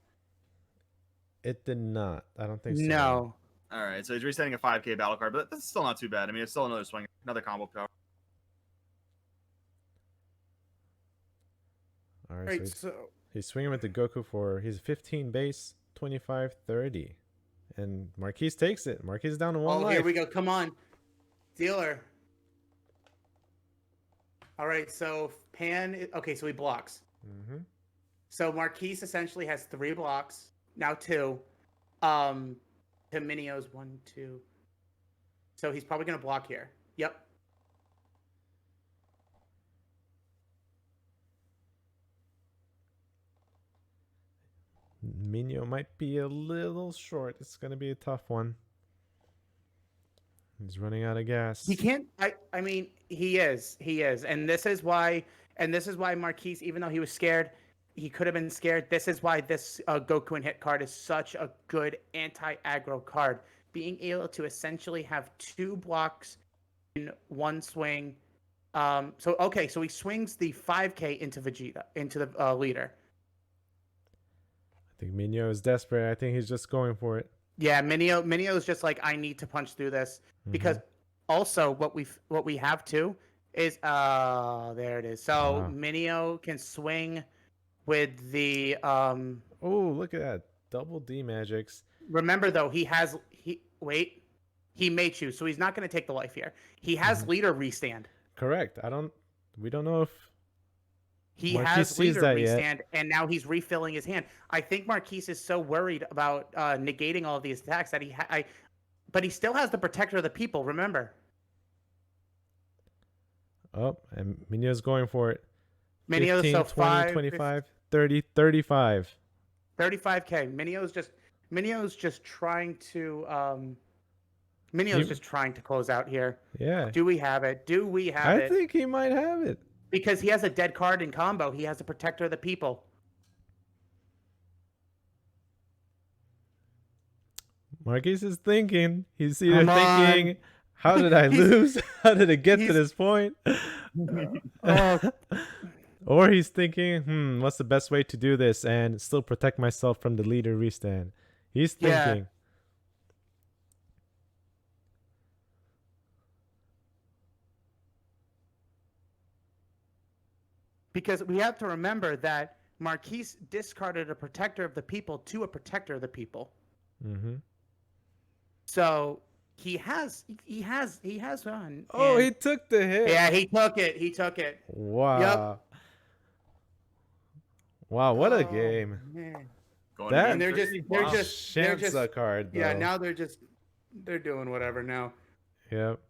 A: It did not. I don't think so.
B: No.
C: all right. So he's resetting a 5K battle card, but that's still not too bad. I mean, it's still another swing, another combo power.
A: All right,
B: Right,
A: so
B: so
A: he's swinging with the Goku for his 15 base, 25, 30. And Marquise takes it. Marquise is down to 1 life.
B: here we go. Come on. Dealer. All right, so Pan. Okay, so he blocks.
A: Mm-hmm.
B: So Marquise essentially has 3 blocks. Now 2. To Minio's 1, 2. So he's probably going to block here. Yep.
A: Minio might be a little short. It's going to be a tough one. He's running out of gas.
B: He can't. I mean, he is. And this is why. Marquise, even though he was scared, he could have been scared. This is why this Goku and Hit card is such a good anti-aggro card. Being able to essentially have 2 blocks in 1 swing. So he swings the 5K into Vegeta, into the leader.
A: I think Minio is desperate. I think he's just going for it.
B: Yeah, Minio is just like, I need to punch through this because also what we have too is there it is. So
A: Wow.
B: Minio can swing with the
A: Oh, look at that. Double D magics.
B: Remember though, he may choose, so he's not going to take the life here. He has leader restand.
A: Correct. We don't know if
B: He
A: Marquise
B: has
A: sees
B: leader
A: that yet.
B: restand, and now he's refilling his hand. I think Marquise is so worried about negating all of these attacks that but he still has the protector of the people. Remember,
A: Oh, and Minio's going for it.
B: Minio
A: 15,
B: so
A: 20,
B: 5,
A: 25, 30, 35.
B: 35K. Minio's just trying to just trying to close out here.
A: Yeah.
B: Do we have it?
A: I think he might have it.
B: Because he has a dead card in combo. He has a protector of the people.
A: Marquise is thinking. He's either
B: Come on.
A: thinking, how did I lose? How did it get to
B: he's-
A: this point?
B: Oh.
A: Or he's thinking, what's the best way to do this and still protect myself from the leader restand? He's
B: Yeah.
A: thinking.
B: Because we have to remember that Marquise discarded a protector of the people to a protector of the people.
A: Mm-hmm.
B: So he has one.
A: Oh,
B: and-
A: he took the hit.
B: yeah, he took it.
A: Wow. Wow, what a
B: Oh,
A: game.
B: man.
C: Going
A: That-
C: against
B: And they're
C: Chrissy.
B: they're
C: Wow.
B: just
A: Shansa card, though.
B: yeah. Now they're They're doing whatever now.
A: Yep.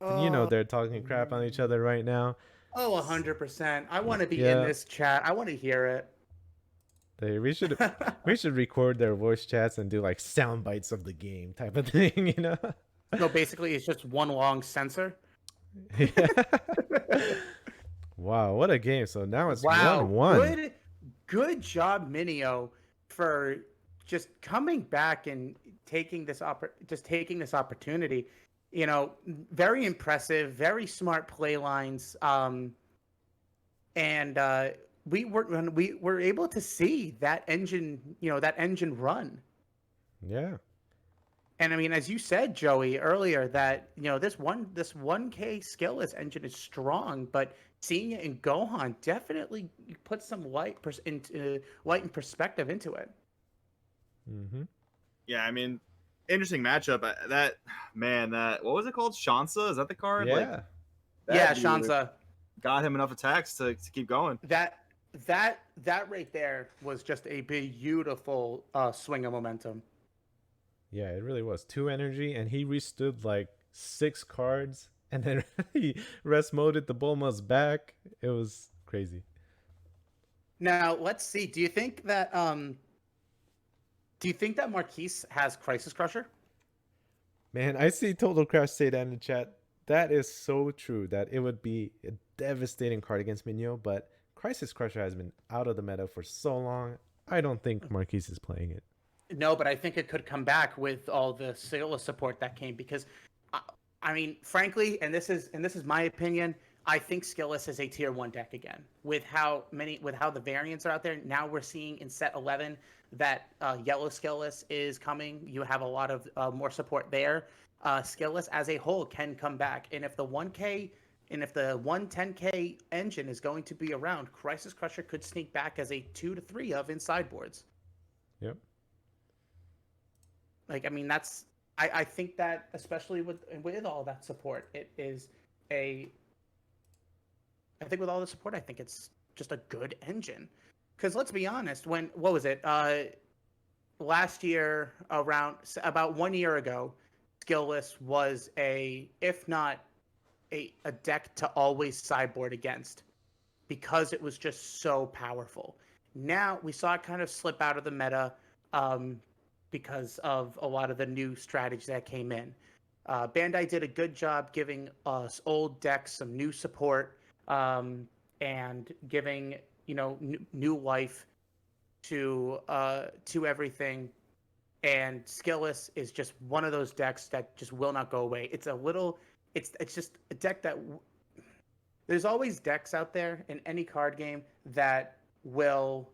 A: And you know
B: Oh,
A: they're talking crap on each other right now.
B: oh, 100%. I want to be in
A: Yeah.
B: this chat. I want to hear it.
A: We should record their voice chats and do like sound bites of the game type of thing, you know?
B: No, basically, it's just one long sensor.
A: Yeah. Wow, what a game. So now it's
B: Wow,
A: 1-1.
B: good job, Minio, for just coming back and taking this opportunity. You know, very impressive, very smart play lines. And we were able to see that engine, that engine run.
A: Yeah.
B: And I mean, as you said, Joey, earlier, that this 1K Skilless engine is strong, but seeing it in Gohan definitely puts some light and perspective into it.
A: Mm-hmm.
C: Yeah, I mean, interesting matchup. That man, that what was it called? Shansa? Is that the card? Like
A: Yeah.
B: Yeah,
C: that dude
B: Shansa.
C: got him enough attacks to keep going.
B: That right there was just a beautiful swing of momentum.
A: Yeah, it really was. 2 energy, and he restood like 6 cards, and then he rest moded the Bulma's back. It was crazy.
B: Now let's see. Do you think that Marquise has Crisis Crusher?
A: Man, I see Total Crash say that in the chat. That is so true, that it would be a devastating card against Minyo, but Crisis Crusher has been out of the meta for so long. I don't think Marquise is playing it.
B: No, but I think it could come back with all the Skilless support that came, because I mean, frankly, and this is my opinion, I think Skilless is a tier 1 deck again. With how the variants are out there. Now we're seeing in set 11 that yellow Skilless is coming. You have a lot of more support there. Skilless as a whole can come back, and if the 1K and if the 110K engine is going to be around, Crisis Crusher could sneak back as a 2 to 3 of in sideboards.
A: Yep.
B: Like, I mean, I think that, especially with all that support, I think with all the support, I think it's just a good engine. Because let's be honest, what was it? Last year, about 1 year ago, Skilless was if not a deck to always sideboard against, because it was just so powerful. Now we saw it kind of slip out of the meta, because of a lot of the new strategies that came in. Bandai did a good job giving us old decks some new support, and giving new life to everything. And Skilless is just one of those decks that just will not go away. It's just a deck that there's always decks out there in any card game that will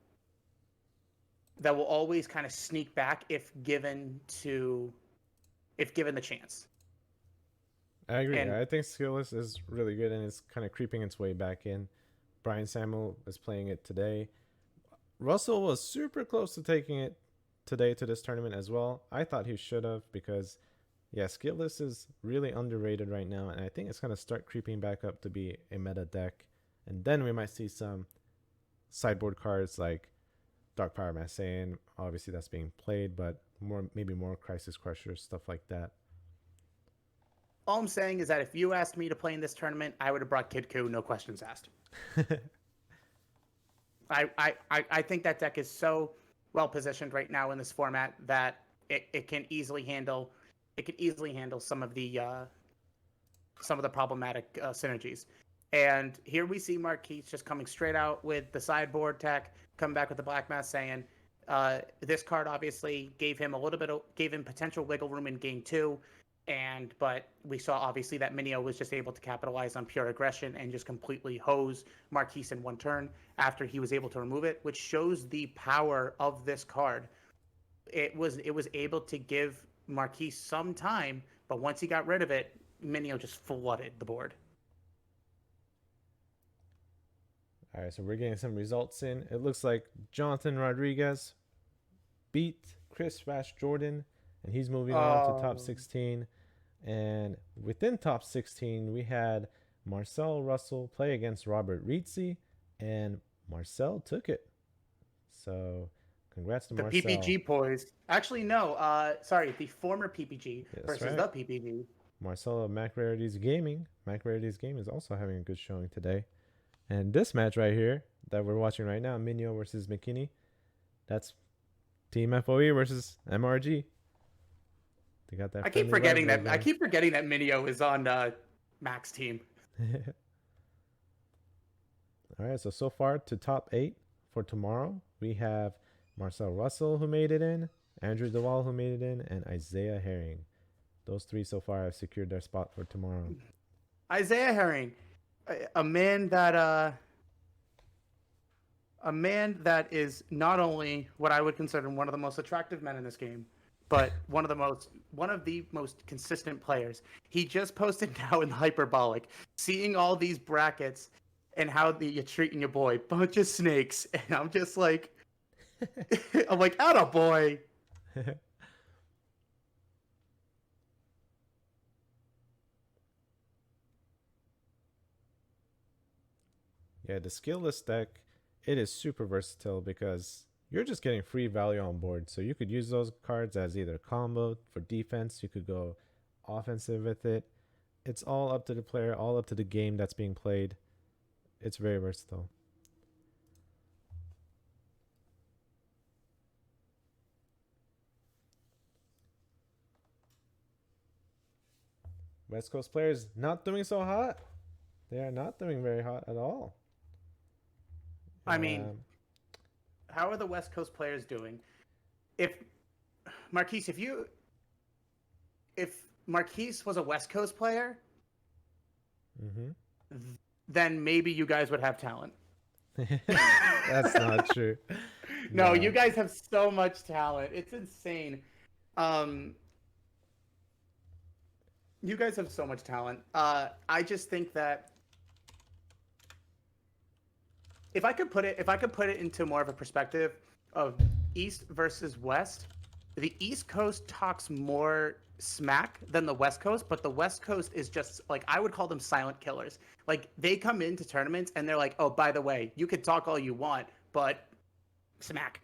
B: always kind of sneak back if given the chance.
A: I agree. I think Skilless is really good, and it's kind of creeping its way back in. Brian Samuel is playing it today. Russell was super close to taking it today to this tournament as well. I thought he should have, because yeah, Skilless is really underrated right now, and I think it's going to start creeping back up to be a meta deck. And then we might see some sideboard cards like Dark Power Massane. Obviously that's being played, but maybe more Crisis Crusher, stuff like that.
B: All I'm saying is that if you asked me to play in this tournament, I would have brought Kid Ku, no questions asked. I think that deck is so well positioned right now in this format that it can easily handle some of the problematic synergies. And here we see Marquise just coming straight out with the sideboard tech, coming back with the Black Mass, saying this card obviously gave him potential wiggle room in game 2. But we saw obviously that Minio was just able to capitalize on pure aggression and just completely hose Marquise in one turn after he was able to remove it, which shows the power of this card. It was able to give Marquise some time, but once he got rid of it, Minio just flooded the board.
A: All right, so we're getting some results in. It looks like Jonathan Rodriguez beat Chris Vash Jordan, and he's moving on to top 16. And within top 16, we had Marcel Russell play against Robert Rizzi, and Marcel took it. So Congrats to
B: The
A: Marcel.
B: PPG poise. Actually, no. Sorry, the former PPG
A: Yeah, that's
B: versus
A: right.
B: the PPG.
A: Marcel of Mac Rarities Gaming. Mac Rarities Game is also having a good showing today. And this match right here that we're watching right now, Minio versus McKinney, that's Team FOE versus MRG. They got that.
B: I keep
A: friendly
B: forgetting
A: rivalry
B: that. I keep forgetting that Minio is on Mac's team.
A: going. All right, so far to top 8 for tomorrow, we have Marcel Russell who made it in, Andrew DeWall who made it in, and Isaiah Herring. Those 3 so far have secured their spot for tomorrow.
B: Isaiah Herring, a man that is not only what I would consider one of the most attractive men in this game, but one of the most consistent players. He just posted now in Hyperbolic, seeing all these brackets and how you're treating your boy, bunch of snakes, and I'm just like, atta boy.
A: Yeah, the Skilless deck, it is super versatile because you're just getting free value on board. So you could use those cards as either combo for defense, you could go offensive with it. It's all up to the player, all up to the game that's being played. It's very versatile. West Coast players not doing so hot. They are not doing very hot at all.
B: I mean, how are the West Coast players doing? If Marquise, if Marquise was a West Coast player, then maybe you guys would have talent.
A: That's not true.
B: No, you guys have so much talent. It's insane. You guys have so much talent. I just think that if I could put it into more of a perspective of East versus West, the East Coast talks more smack than the West Coast, but the West Coast is just like, I would call them silent killers. Like, they come into tournaments and they're like, oh, by the way, you could talk all you want, but smack.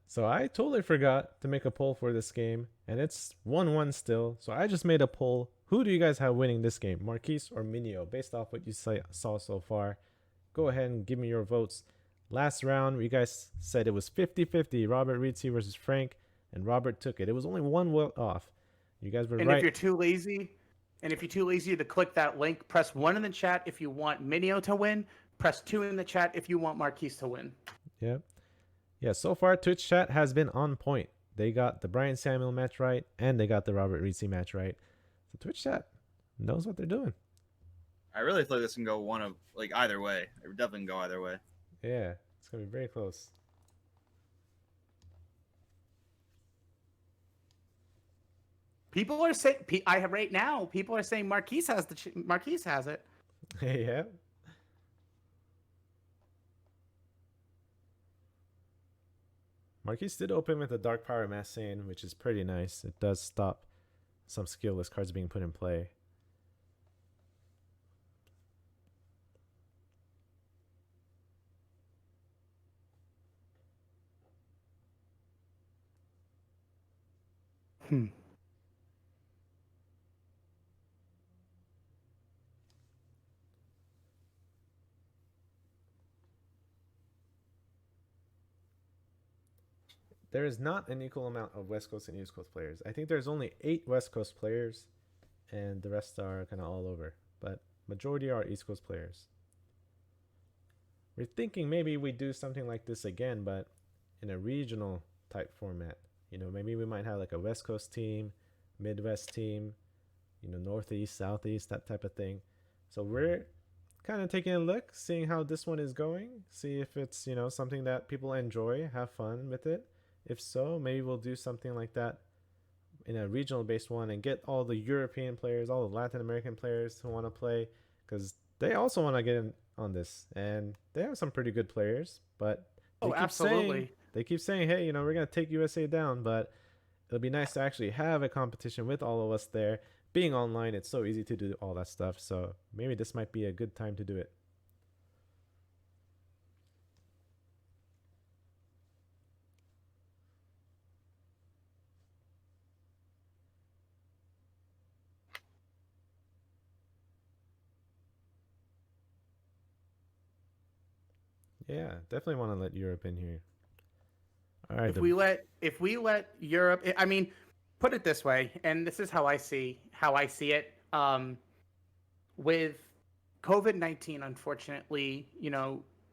A: So I totally forgot to make a poll for this game, and it's 1-1 still. So I just made a poll. Who do you guys have winning this game, Marquise or Minio, based off what you saw so far? Go ahead and give me your votes. Last round, you guys said it was 50-50, Robert Rizzi versus Frank, and Robert took it. It was only one vote off. You guys were right.
B: And if you're too lazy to click that link, press 1 in the chat if you want Minio to win. Press 2 in the chat if you want Marquise to win.
A: Yep. Yeah, so far Twitch chat has been on point. They got the Brian Samuel match right, and they got the Robert Rizzi match right. So Twitch chat knows what they're doing.
C: I really feel like this can go either way. It would definitely go either way.
A: Yeah, it's gonna be very close.
B: People are saying right now. People are saying Marquise has it.
A: Yeah. Marquise did open with a Dark Power Massane, which is pretty nice. It does stop some skillless cards being put in play. There is not an equal amount of West Coast and East Coast players. I think there's only 8 West Coast players, and the rest are kind of all over. But majority are East Coast players. We're thinking maybe we do something like this again, but in a regional type format. You know, maybe we might have like a West Coast team, Midwest team, you know, Northeast, Southeast, that type of thing. So we're kind of taking a look, seeing how this one is going, see if it's, you know, something that people enjoy, have fun with it. If so, maybe we'll do something like that in a regional based one and get all the European players, all the Latin American players who want to play, because they also want to get in on this, and they have some pretty good players. But they keep saying, hey, you know, we're gonna take USA down, but it'll be nice to actually have a competition with all of us there. Being online, it's so easy to do all that stuff, so maybe this might be a good time to do it. Yeah, definitely want to let Europe in here. All right.
B: If we let Europe, I mean, put it this way, and this is how I see it. With COVID-19, unfortunately,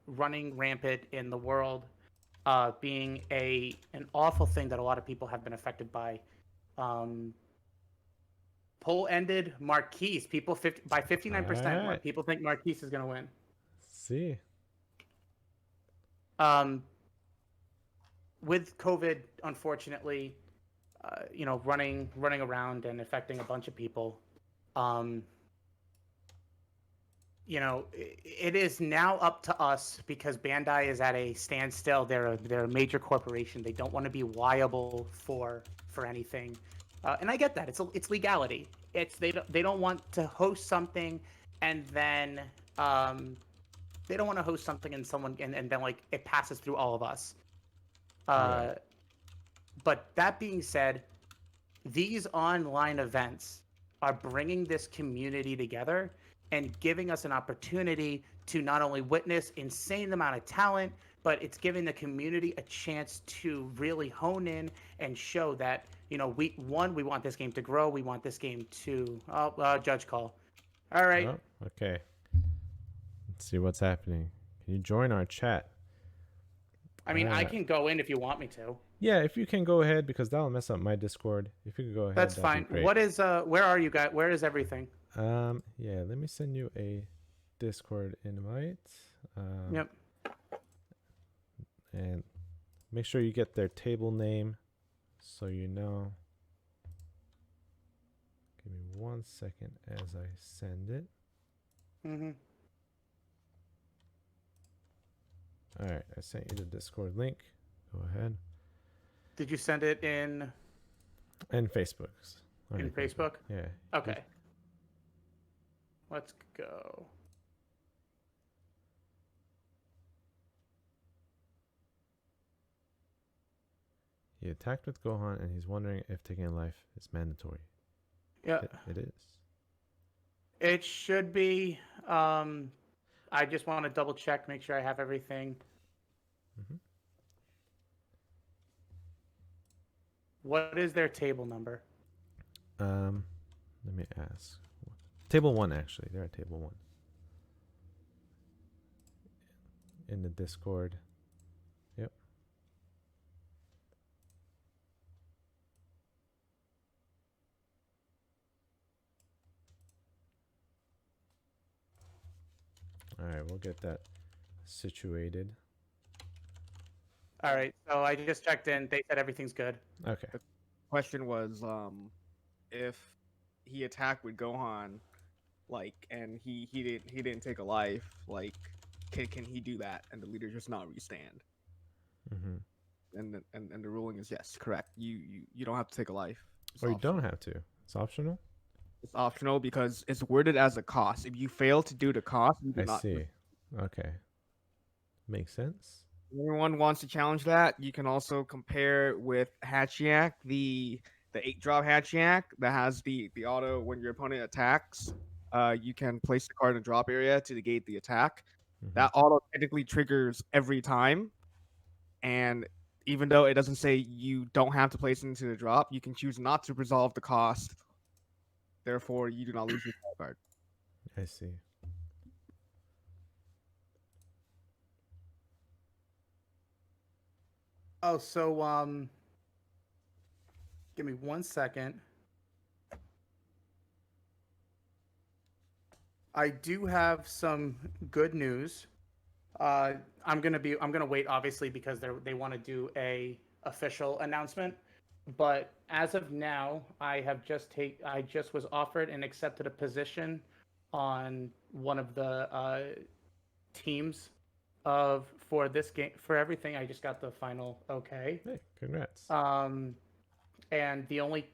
B: running rampant in the world, being an awful thing that a lot of people have been affected by. Um, Poll ended Marquise. People by 59%.
A: All right.
B: People think Marquise is going to win.
A: See.
B: Um, with COVID, unfortunately, running around and affecting a bunch of people. Um, it is now up to us because Bandai is at a standstill. They're a major corporation. They don't want to be liable for anything, and I get that. It's legality. They don't want to host something, and then they don't want to host something and and then like it passes through all of us.
A: Right.
B: But that being said, these online events are bringing this community together and giving us an opportunity to not only witness insane amount of talent, but it's giving the community a chance to really hone in and show that we want this game to grow. We want this game to judge call. All right.
A: Oh, okay. Let's see what's happening. Can you join our chat?
B: I mean, I can go in if you want me to.
A: Yeah, if you can go ahead because that'll mess up my Discord. If you could go ahead,
B: That's
A: that'd
B: fine.
A: be great.
B: What is where are you guys? Where is everything?
A: Yeah, let me send you a Discord invite.
B: Yep.
A: And make sure you get their table name so you know. Give me 1 second as I send it.
B: Mm-hmm.
A: All right, I sent you the Discord link. Go ahead.
B: Did you send it in
A: And Facebook's.
B: in Facebook?
A: Yeah.
B: Okay. Let's go.
A: He attacked with Gohan and he's wondering if taking a life is mandatory.
B: Yeah.
A: It is.
B: It should be. I just want to double check, make sure I have everything.
A: Mm-hmm.
B: What is their table number?
A: Let me ask. Table 1, actually. They're at table 1. In the Discord. Yep. All right, we'll get that situated.
B: All right, so I just checked in. They said everything's good.
A: Okay.
D: The question was, if he attacked with Gohan, like, and he didn't take a life, like, can he do that? And the leader just not restand?
A: Mm-hmm.
D: And the ruling is yes, correct. You don't have to take a life.
A: Or you don't have to. It's optional.
D: It's optional because it's worded as a cost. If you fail to do the cost, you do
A: I
D: not.
A: see. Okay. Makes sense.
D: If anyone wants to challenge that, you can also compare with Hachiak, the 8-drop Hachiak that has the auto when your opponent attacks. You can place the card in the drop area to negate the attack.
A: Mm-hmm.
D: That auto technically triggers every time, and even though it doesn't say you don't have to place it into the drop, you can choose not to resolve the cost. Therefore, you do not lose your card.
A: I see.
B: Oh, so give me 1 second. I do have some good news. I'm gonna wait obviously because they want to do a official announcement. But as of now, I just was offered and accepted a position on one of the teams for this game for everything. I just got the final okay.
A: Hey, congrats.
B: And the only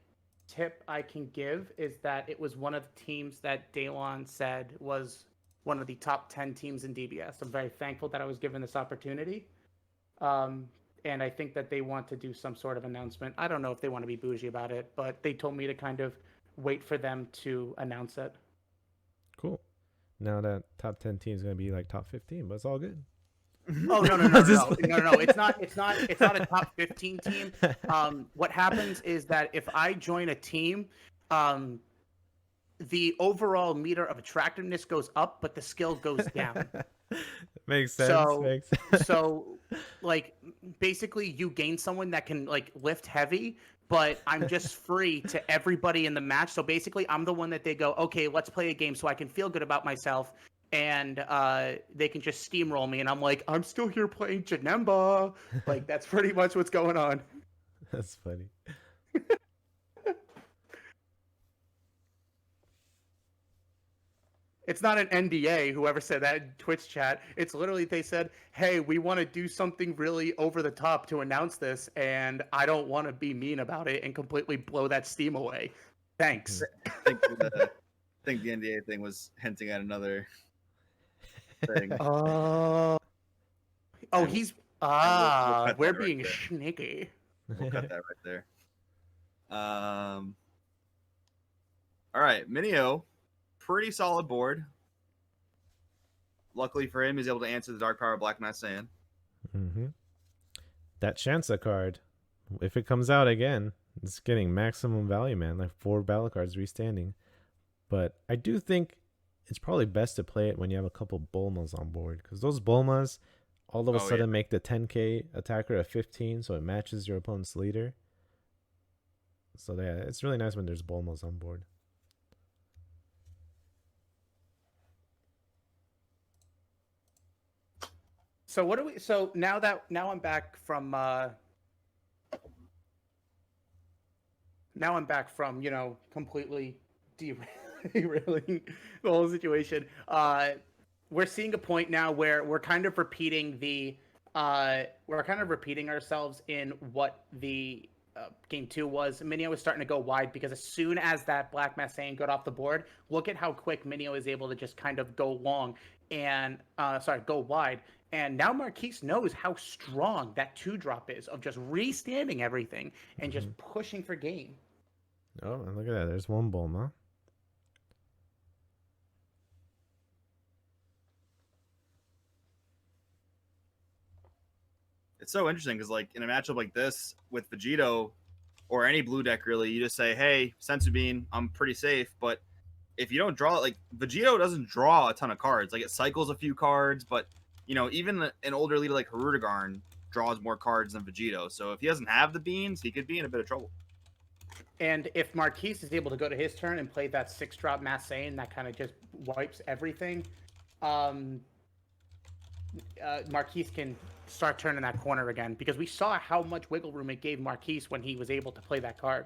B: tip I can give is that it was one of the teams that Daylon said was one of the top 10 teams in DBS. I'm very thankful that I was given this opportunity. And I think that they want to do some sort of announcement. I don't know if they want to be bougie about it, but they told me to kind of wait for them to announce it.
A: Cool. Now that top 10 team is going to be like top 15, but it's all good.
B: Oh no! It's not. It's not a top 15 team. What happens is that if I join a team, the overall meter of attractiveness goes up, but the skill goes down.
A: Makes sense.
B: So,
A: Makes sense.
B: so like basically you gain someone that can like lift heavy, but I'm just free to everybody in the match. So basically I'm the one that they go, okay, let's play a game so I can feel good about myself. And they can just steamroll me, and I'm like, I'm still here playing Janemba. Like that's pretty much what's going on.
A: That's funny.
B: It's not an NDA, whoever said that in Twitch chat. It's literally they said, hey, we want to do something really over the top to announce this, and I don't want to be mean about it and completely blow that steam away. Thanks.
C: I think the NDA thing was hinting at another thing.
B: Oh, he's
C: cut
B: we're
C: that right
B: being
C: there.
B: sneaky.
C: We'll cut that right there. All right, Minio, pretty solid board. Luckily for him, he's able to answer the Dark Power Black Mass Saiyan.
A: Mm-hmm. That Shansa card, if it comes out again, it's getting maximum value, man. Like 4 battle cards restanding. But I do think it's probably best to play it when you have a couple Bulmas on board, because those Bulmas all of a sudden make the 10k attacker a 15, so it matches your opponent's leader. So yeah, it's really nice when there's Bulmas on board.
B: So what do we? So now I'm back from completely derailing the whole situation. We're seeing a point now where we're kind of repeating ourselves in what the game 2 was. Minio was starting to go wide because as soon as that Black Mass Saiyan got off the board, look at how quick Minio is able to just kind of go long and go wide. And now Marquise knows how strong that 2-drop is of just restanding everything and just pushing for game.
A: Oh, and look at that. There's one Bulma.
C: It's so interesting because, like, in a matchup like this with Vegito or any blue deck, really, you just say, hey, Sensu Bean, I'm pretty safe. But if you don't draw it, like, Vegito doesn't draw a ton of cards. Like, it cycles a few cards, but, you know, even an older leader like Harudegarn draws more cards than Vegito. So if he doesn't have the beans, he could be in a bit of trouble.
B: And if Marquise is able to go to his turn and play that 6-drop Mass Saiyan, that kind of just wipes everything. Marquise can start turning that corner again, because we saw how much wiggle room it gave Marquise when he was able to play that card.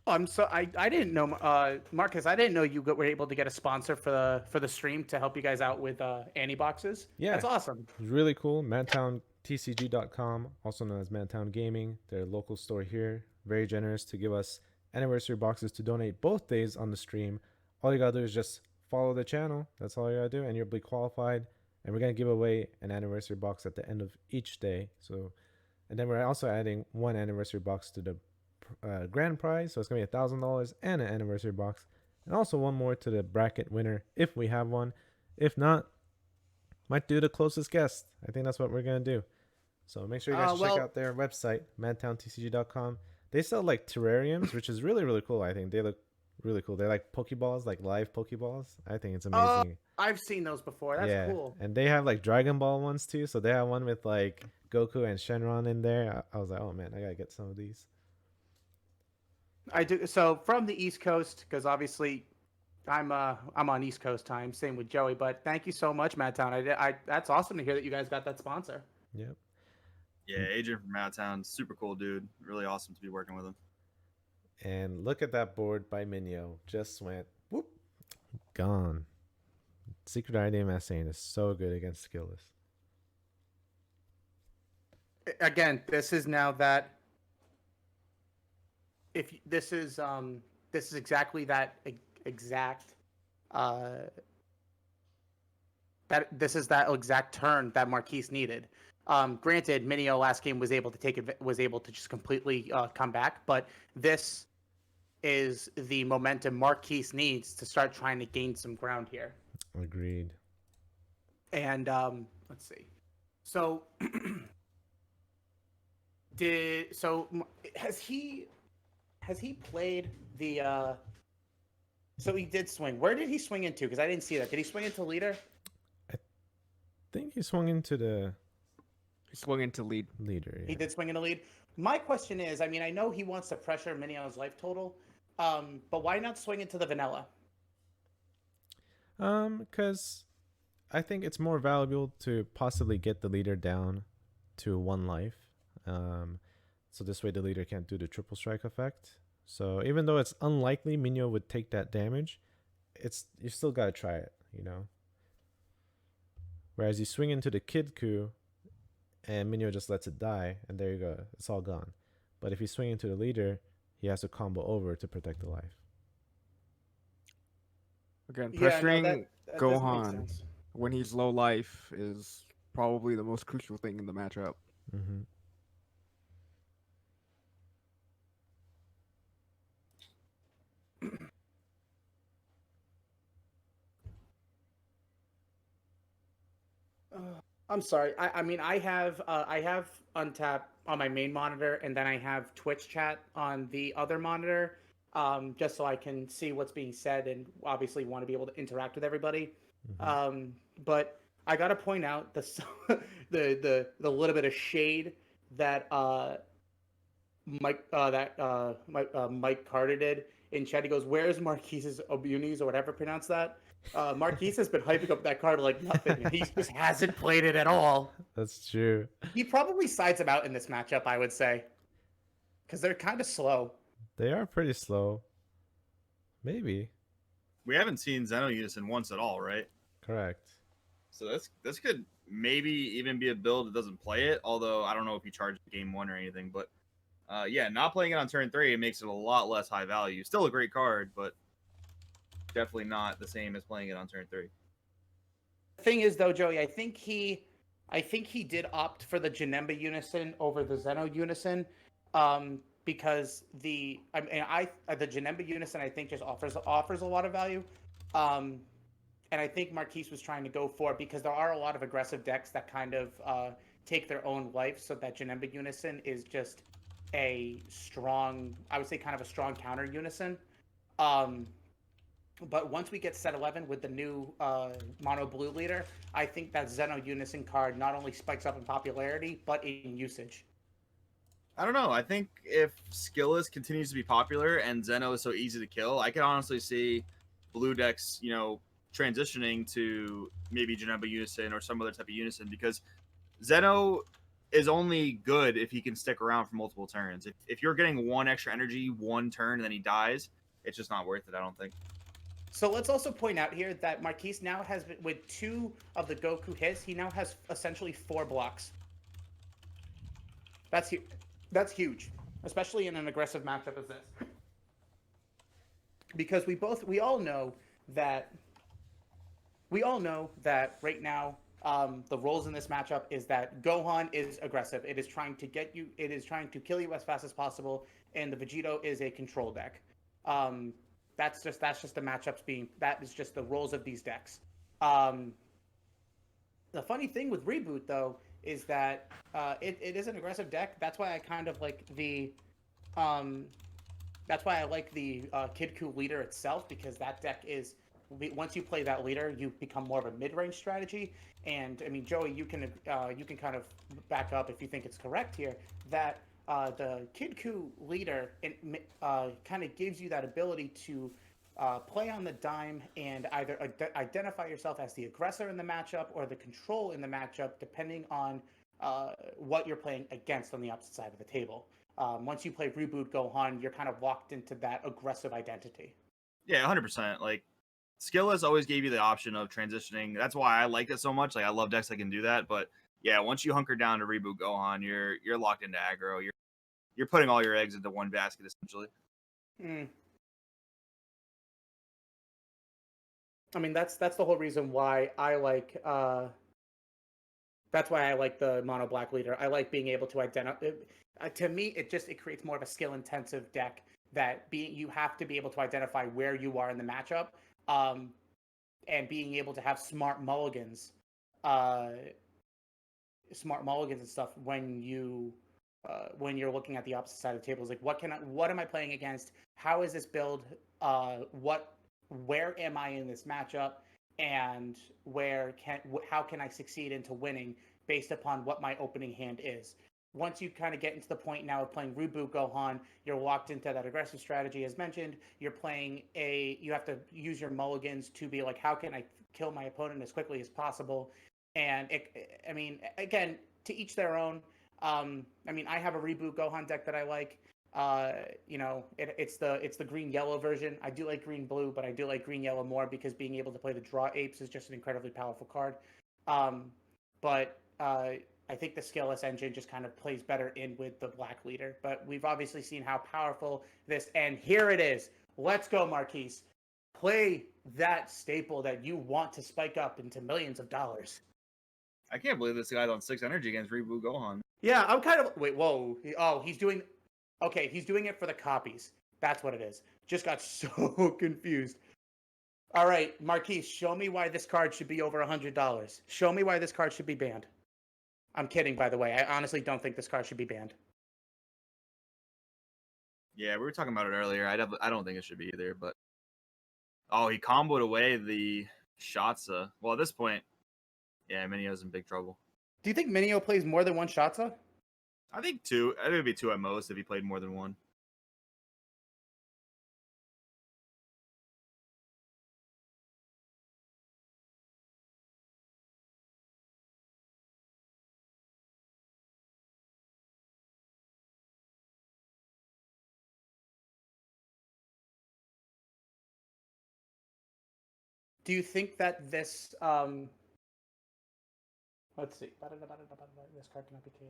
B: I didn't know, Marcus. I didn't know you were able to get a sponsor for the stream to help you guys out with Annie boxes.
A: Yeah,
B: that's awesome.
A: It's really cool. MadtownTCG.com, also known as Madtown Gaming, their local store here, very generous to give us anniversary boxes to donate both days on the stream. All you gotta do is just follow the channel. That's all you gotta do, and you'll be qualified. And we're gonna give away an anniversary box at the end of each day. So, and then we're also adding one anniversary box to the grand prize, so it's gonna be $1,000 and an anniversary box, and also one more to the bracket winner if we have one. If not, might do the closest guest. I think that's what we're gonna do. So make sure you guys check out their website, madtowntcg.com. They sell like terrariums, which is really, really cool. I think they look really cool. They're like Pokeballs, like live Pokeballs. I think it's amazing.
B: I've seen those before. That's cool.
A: And they have like Dragon Ball ones too. So they have one with like Goku and Shenron in there. I was like, oh man, I gotta get some of these.
B: I do. So from the East Coast, because obviously I'm on East Coast time. Same with Joey. But thank you so much, Madtown. That's awesome to hear that you guys got that sponsor.
A: Yep.
C: Yeah, Adrian from Madtown, super cool dude. Really awesome to be working with him.
A: And look at that board by Minio. Just went whoop, gone. Secret ID Mass Saiyan is so good against Skilless.
B: again, this is now that if this is exactly that exact that this is that exact turn that Marquise needed. Granted, Minio last game was able to was able to just completely come back, but this is the momentum Marquise needs to start trying to gain some ground here.
A: Agreed.
B: And let's see. So has he played the so he did swing. Where did he swing into? Because I didn't see that. Did he swing into leader?
A: I think he swung into the
D: He swung into lead.
A: leader. Yeah.
B: He did swing into lead. My question is, I mean, I know he wants to pressure Minio's life total, but why not swing into the vanilla?
A: Because I think it's more valuable to possibly get the leader down to 1 life. So this way the leader can't do the triple strike effect. So even though it's unlikely Minio would take that damage, you still gotta try it, you know. Whereas you swing into the Kid Coup, and Minio just lets it die, and there you go, it's all gone. But if you swing into the leader, he has to combo over to protect the life.
D: Again,
B: Yeah, no,
D: pressuring
B: that does make
D: Gohan
B: sense.
D: when he's low life is probably the most crucial thing in the matchup.
A: Mm-hmm.
B: I'm sorry. I mean, I have Untap on my main monitor, and then I have Twitch chat on the other monitor, just so I can see what's being said, and obviously want to be able to interact with everybody.
A: Mm-hmm.
B: But I gotta point out the the little bit of shade that Mike Carter did in chat. He goes, "Where's Marquise's Obunis or whatever pronounce that?" Marquise has been hyping up that card like nothing, and he just hasn't played it at all.
A: That's true.
B: He probably sides him out in this matchup, I would say, because they're kind of slow.
A: They are pretty slow. Maybe.
C: We haven't seen Zeno Unison once at all, right?
A: Correct.
C: So this could maybe even be a build that doesn't play it. Although I don't know if he charged game 1 or anything. But yeah, not playing it on turn 3, it makes it a lot less high value. Still a great card, but definitely not the same as playing it on turn 3.
B: The thing is, though, Joey, I think he did opt for the Janemba Unison over the Zeno Unison, because the Janemba Unison I think just offers a lot of value, and I think Marquise was trying to go for it because there are a lot of aggressive decks that kind of take their own life, so that Janemba Unison is just a strong, I would say, kind of a strong counter Unison. But once we get set 11 with the new mono blue leader, I think that Zeno Unison card not only spikes up in popularity, but in usage.
C: I don't know. I think if Skilless continues to be popular and Zeno is so easy to kill, I can honestly see blue decks, transitioning to maybe Janemba Unison or some other type of Unison, because Zeno is only good if he can stick around for multiple turns. If you're getting 1 extra energy, 1 turn, and then he dies, it's just not worth it, I don't think.
B: So let's also point out here that Marquise now has, with 2 of the Goku hits, he now has essentially 4 blocks. That's huge, especially in an aggressive matchup as this. Because we all know that right now the roles in this matchup is that Gohan is aggressive. It is trying to kill you as fast as possible, and the Vegito is a control deck. That's just the matchups that is just the roles of these decks. The funny thing with Reboot, though, is that it is an aggressive deck. That's why I kind of like the Kid Coup leader itself, because that deck is, once you play that leader, you become more of a mid-range strategy. And I mean, Joey, you can kind of back up if you think it's correct here that the Kid Coup leader kind of gives you that ability to play on the dime and either identify yourself as the aggressor in the matchup or the control in the matchup, depending on what you're playing against on the opposite side of the table. Once you play Reboot Gohan, you're kind of locked into that aggressive identity.
C: Yeah, 100%. Like, Skilless always gave you the option of transitioning. That's why I like it so much. Like, I love decks that can do that. But yeah, once you hunker down to Reboot Gohan, you're locked into aggro. You're putting all your eggs into one basket essentially.
B: Mm. I mean, that's the whole reason why I like. That's why I like the mono black leader. I like being able to identify. To me, it creates more of a skill intensive deck that you have to be able to identify where you are in the matchup, and being able to have uh, smart mulligans and stuff when you're looking at the opposite side of the table. Is like, what am I playing against? How is this build? Where am I in this matchup? And how can I succeed into winning based upon what my opening hand is? Once you kind of get into the point now of playing Reboot Gohan, you're locked into that aggressive strategy as mentioned. You have to use your mulligans to be like, how can I kill my opponent as quickly as possible? And I mean, again, to each their own. I mean, I have a Reboot Gohan deck that I like. It's the green yellow version. I do like green blue, but I do like green yellow more because being able to play the draw apes is just an incredibly powerful card. But I think the Skilless engine just kind of plays better in with the black leader. But we've obviously seen how powerful this, and here it is. Let's go, Marquise. Play that staple that you want to spike up into millions of dollars.
C: I can't believe this guy's on 6 energy against Reboot Gohan.
B: Yeah, I'm kind of wait. Whoa. Oh, he's doing. Okay, he's doing it for the copies. That's what it is. Just got so confused. All right, Marquise, show me why this card should be over $100. Show me why this card should be banned. I'm kidding, by the way. I honestly don't think this card should be banned.
C: Yeah, we were talking about it earlier. I don't think it should be either, but he comboed away the Shatsa. Well, at this point, yeah, Minio's in big trouble.
B: Do you think Minio plays more than one Shatsa?
C: I think 2. I think it'd be 2 at most if he played more than 1.
B: Do you think that this let's see. This card cannot be KO.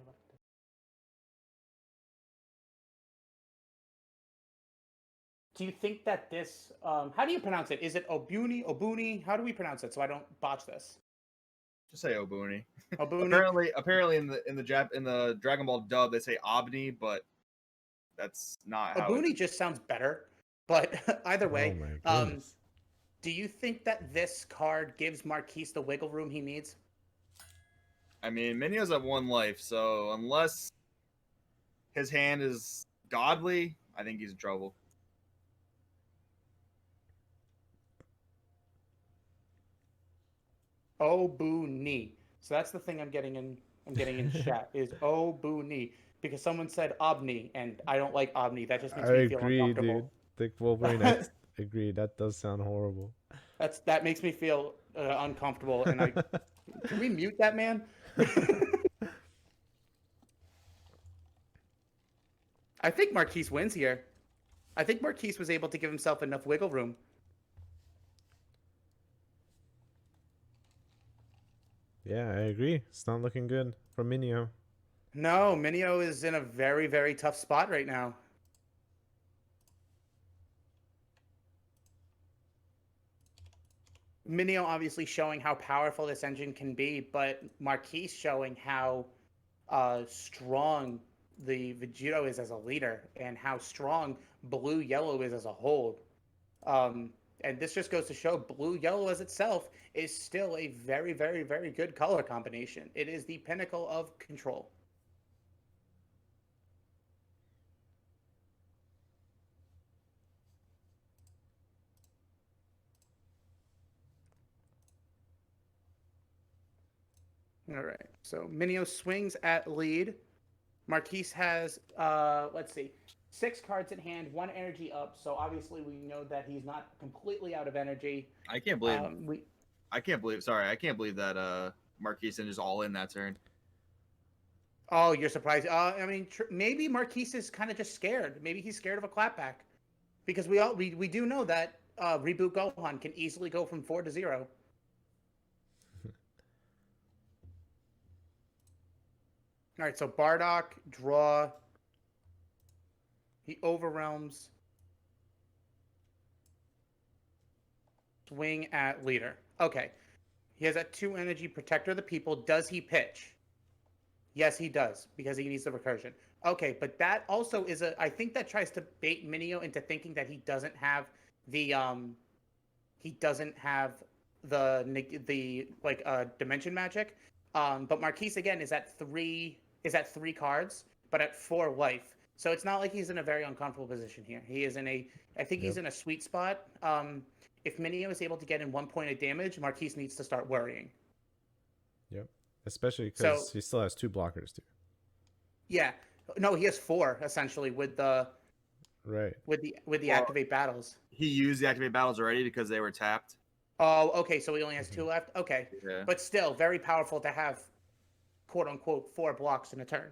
B: Do you think that this how do you pronounce it? Is it Obuni? How do we pronounce it so I don't botch this?
C: Just say Obuni.
B: Obuni.
C: apparently in the Dragon Ball dub they say Obni, but that's not how
B: Obuni just sounds better. But either way,
A: Oh my goodness.
B: do you think that this card gives Marquise the wiggle room he needs?
C: I mean, Minio's at 1 life, so unless his hand is godly, I think he's in trouble.
B: Obuni. So that's the thing I'm getting in chat is Obuni because someone said Obni and I don't like Obni. That just makes
A: I
B: me feel
A: agree,
B: uncomfortable.
A: dude. Thick Wolverine, I agree. That does sound horrible.
B: That makes me feel uncomfortable. And can we mute that man? I think Marquise wins here. I think Marquise was able to give himself enough wiggle room.
A: Yeah, I agree. It's not looking good for Minio.
B: No, Minio is in a very, very tough spot right now. Minio obviously showing how powerful this engine can be, but Marquise showing how strong the Vegito is as a leader and how strong blue-yellow is as a whole. And this just goes to show blue-yellow as itself is still a very, very, very good color combination. It is the pinnacle of control. All right, so Minio swings at lead. Marquise has, let's see, 6 cards in hand, 1 energy up. So obviously we know that he's not completely out of energy.
C: I can't believe. I can't believe. Sorry, I can't believe that Marquise is all in that turn.
B: Oh, you're surprised. I mean, maybe Marquise is kind of just scared. Maybe he's scared of a clapback, because we do know that Reboot Gohan can easily go from 4 to 0. All right, so Bardock, draw. He overwhelms. Swing at leader. Okay. He has a 2 energy protector of the people. Does he pitch? Yes, he does, because he needs the recursion. Okay, but that also is I think that tries to bait Minio into thinking that he doesn't have the dimension magic. But Marquise again is at 3 cards, but at 4 life. So it's not like he's in a very uncomfortable position here. He is in I think he's in a sweet spot. If Minio is able to get in 1 point of damage, Marquise needs to start worrying.
A: Yep. Especially because he still has 2 blockers too.
B: Yeah. No, he has 4 essentially with the activate battles.
C: He used the activate battles already because they were tapped.
B: Oh, okay. So he only has 2 left. Okay,
C: Yeah.
B: but still very powerful to have, quote unquote, 4 blocks in a turn.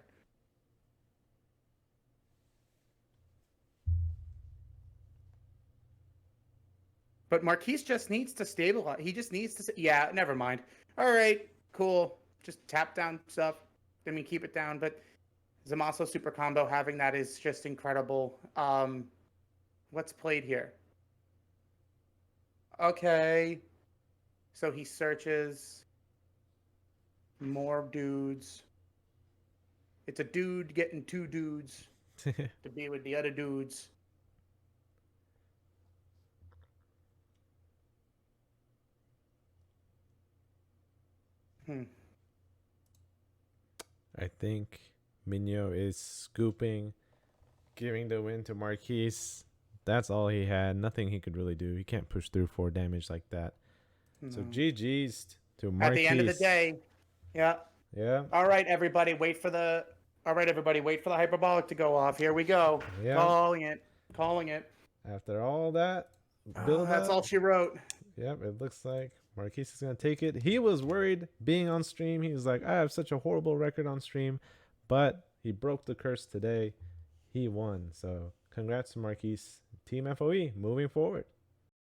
B: But Marquise just needs to stabilize. He just needs to. Yeah, never mind. All right, cool. Just tap down stuff. I mean, keep it down. But Zamasu super combo, having that is just incredible. What's played here? Okay. So he searches more dudes. It's a dude getting 2 dudes to be with the other dudes.
A: I think Minio is scooping, giving the win to Marquise. That's all he had. Nothing he could really do. He can't push through 4 damage like that. So GG's to Marquise.
B: At the end of the day, yeah.
A: Yeah.
B: All right, everybody, wait for the hyperbolic to go off. Here we go.
A: Yeah.
B: Calling it.
A: After all that build
B: that's
A: up,
B: all she wrote.
A: Yep, it looks like Marquise is going to take it. He was worried being on stream. He was like, I have such a horrible record on stream, but he broke the curse today. He won. So congrats to Marquise. Team FOE moving forward.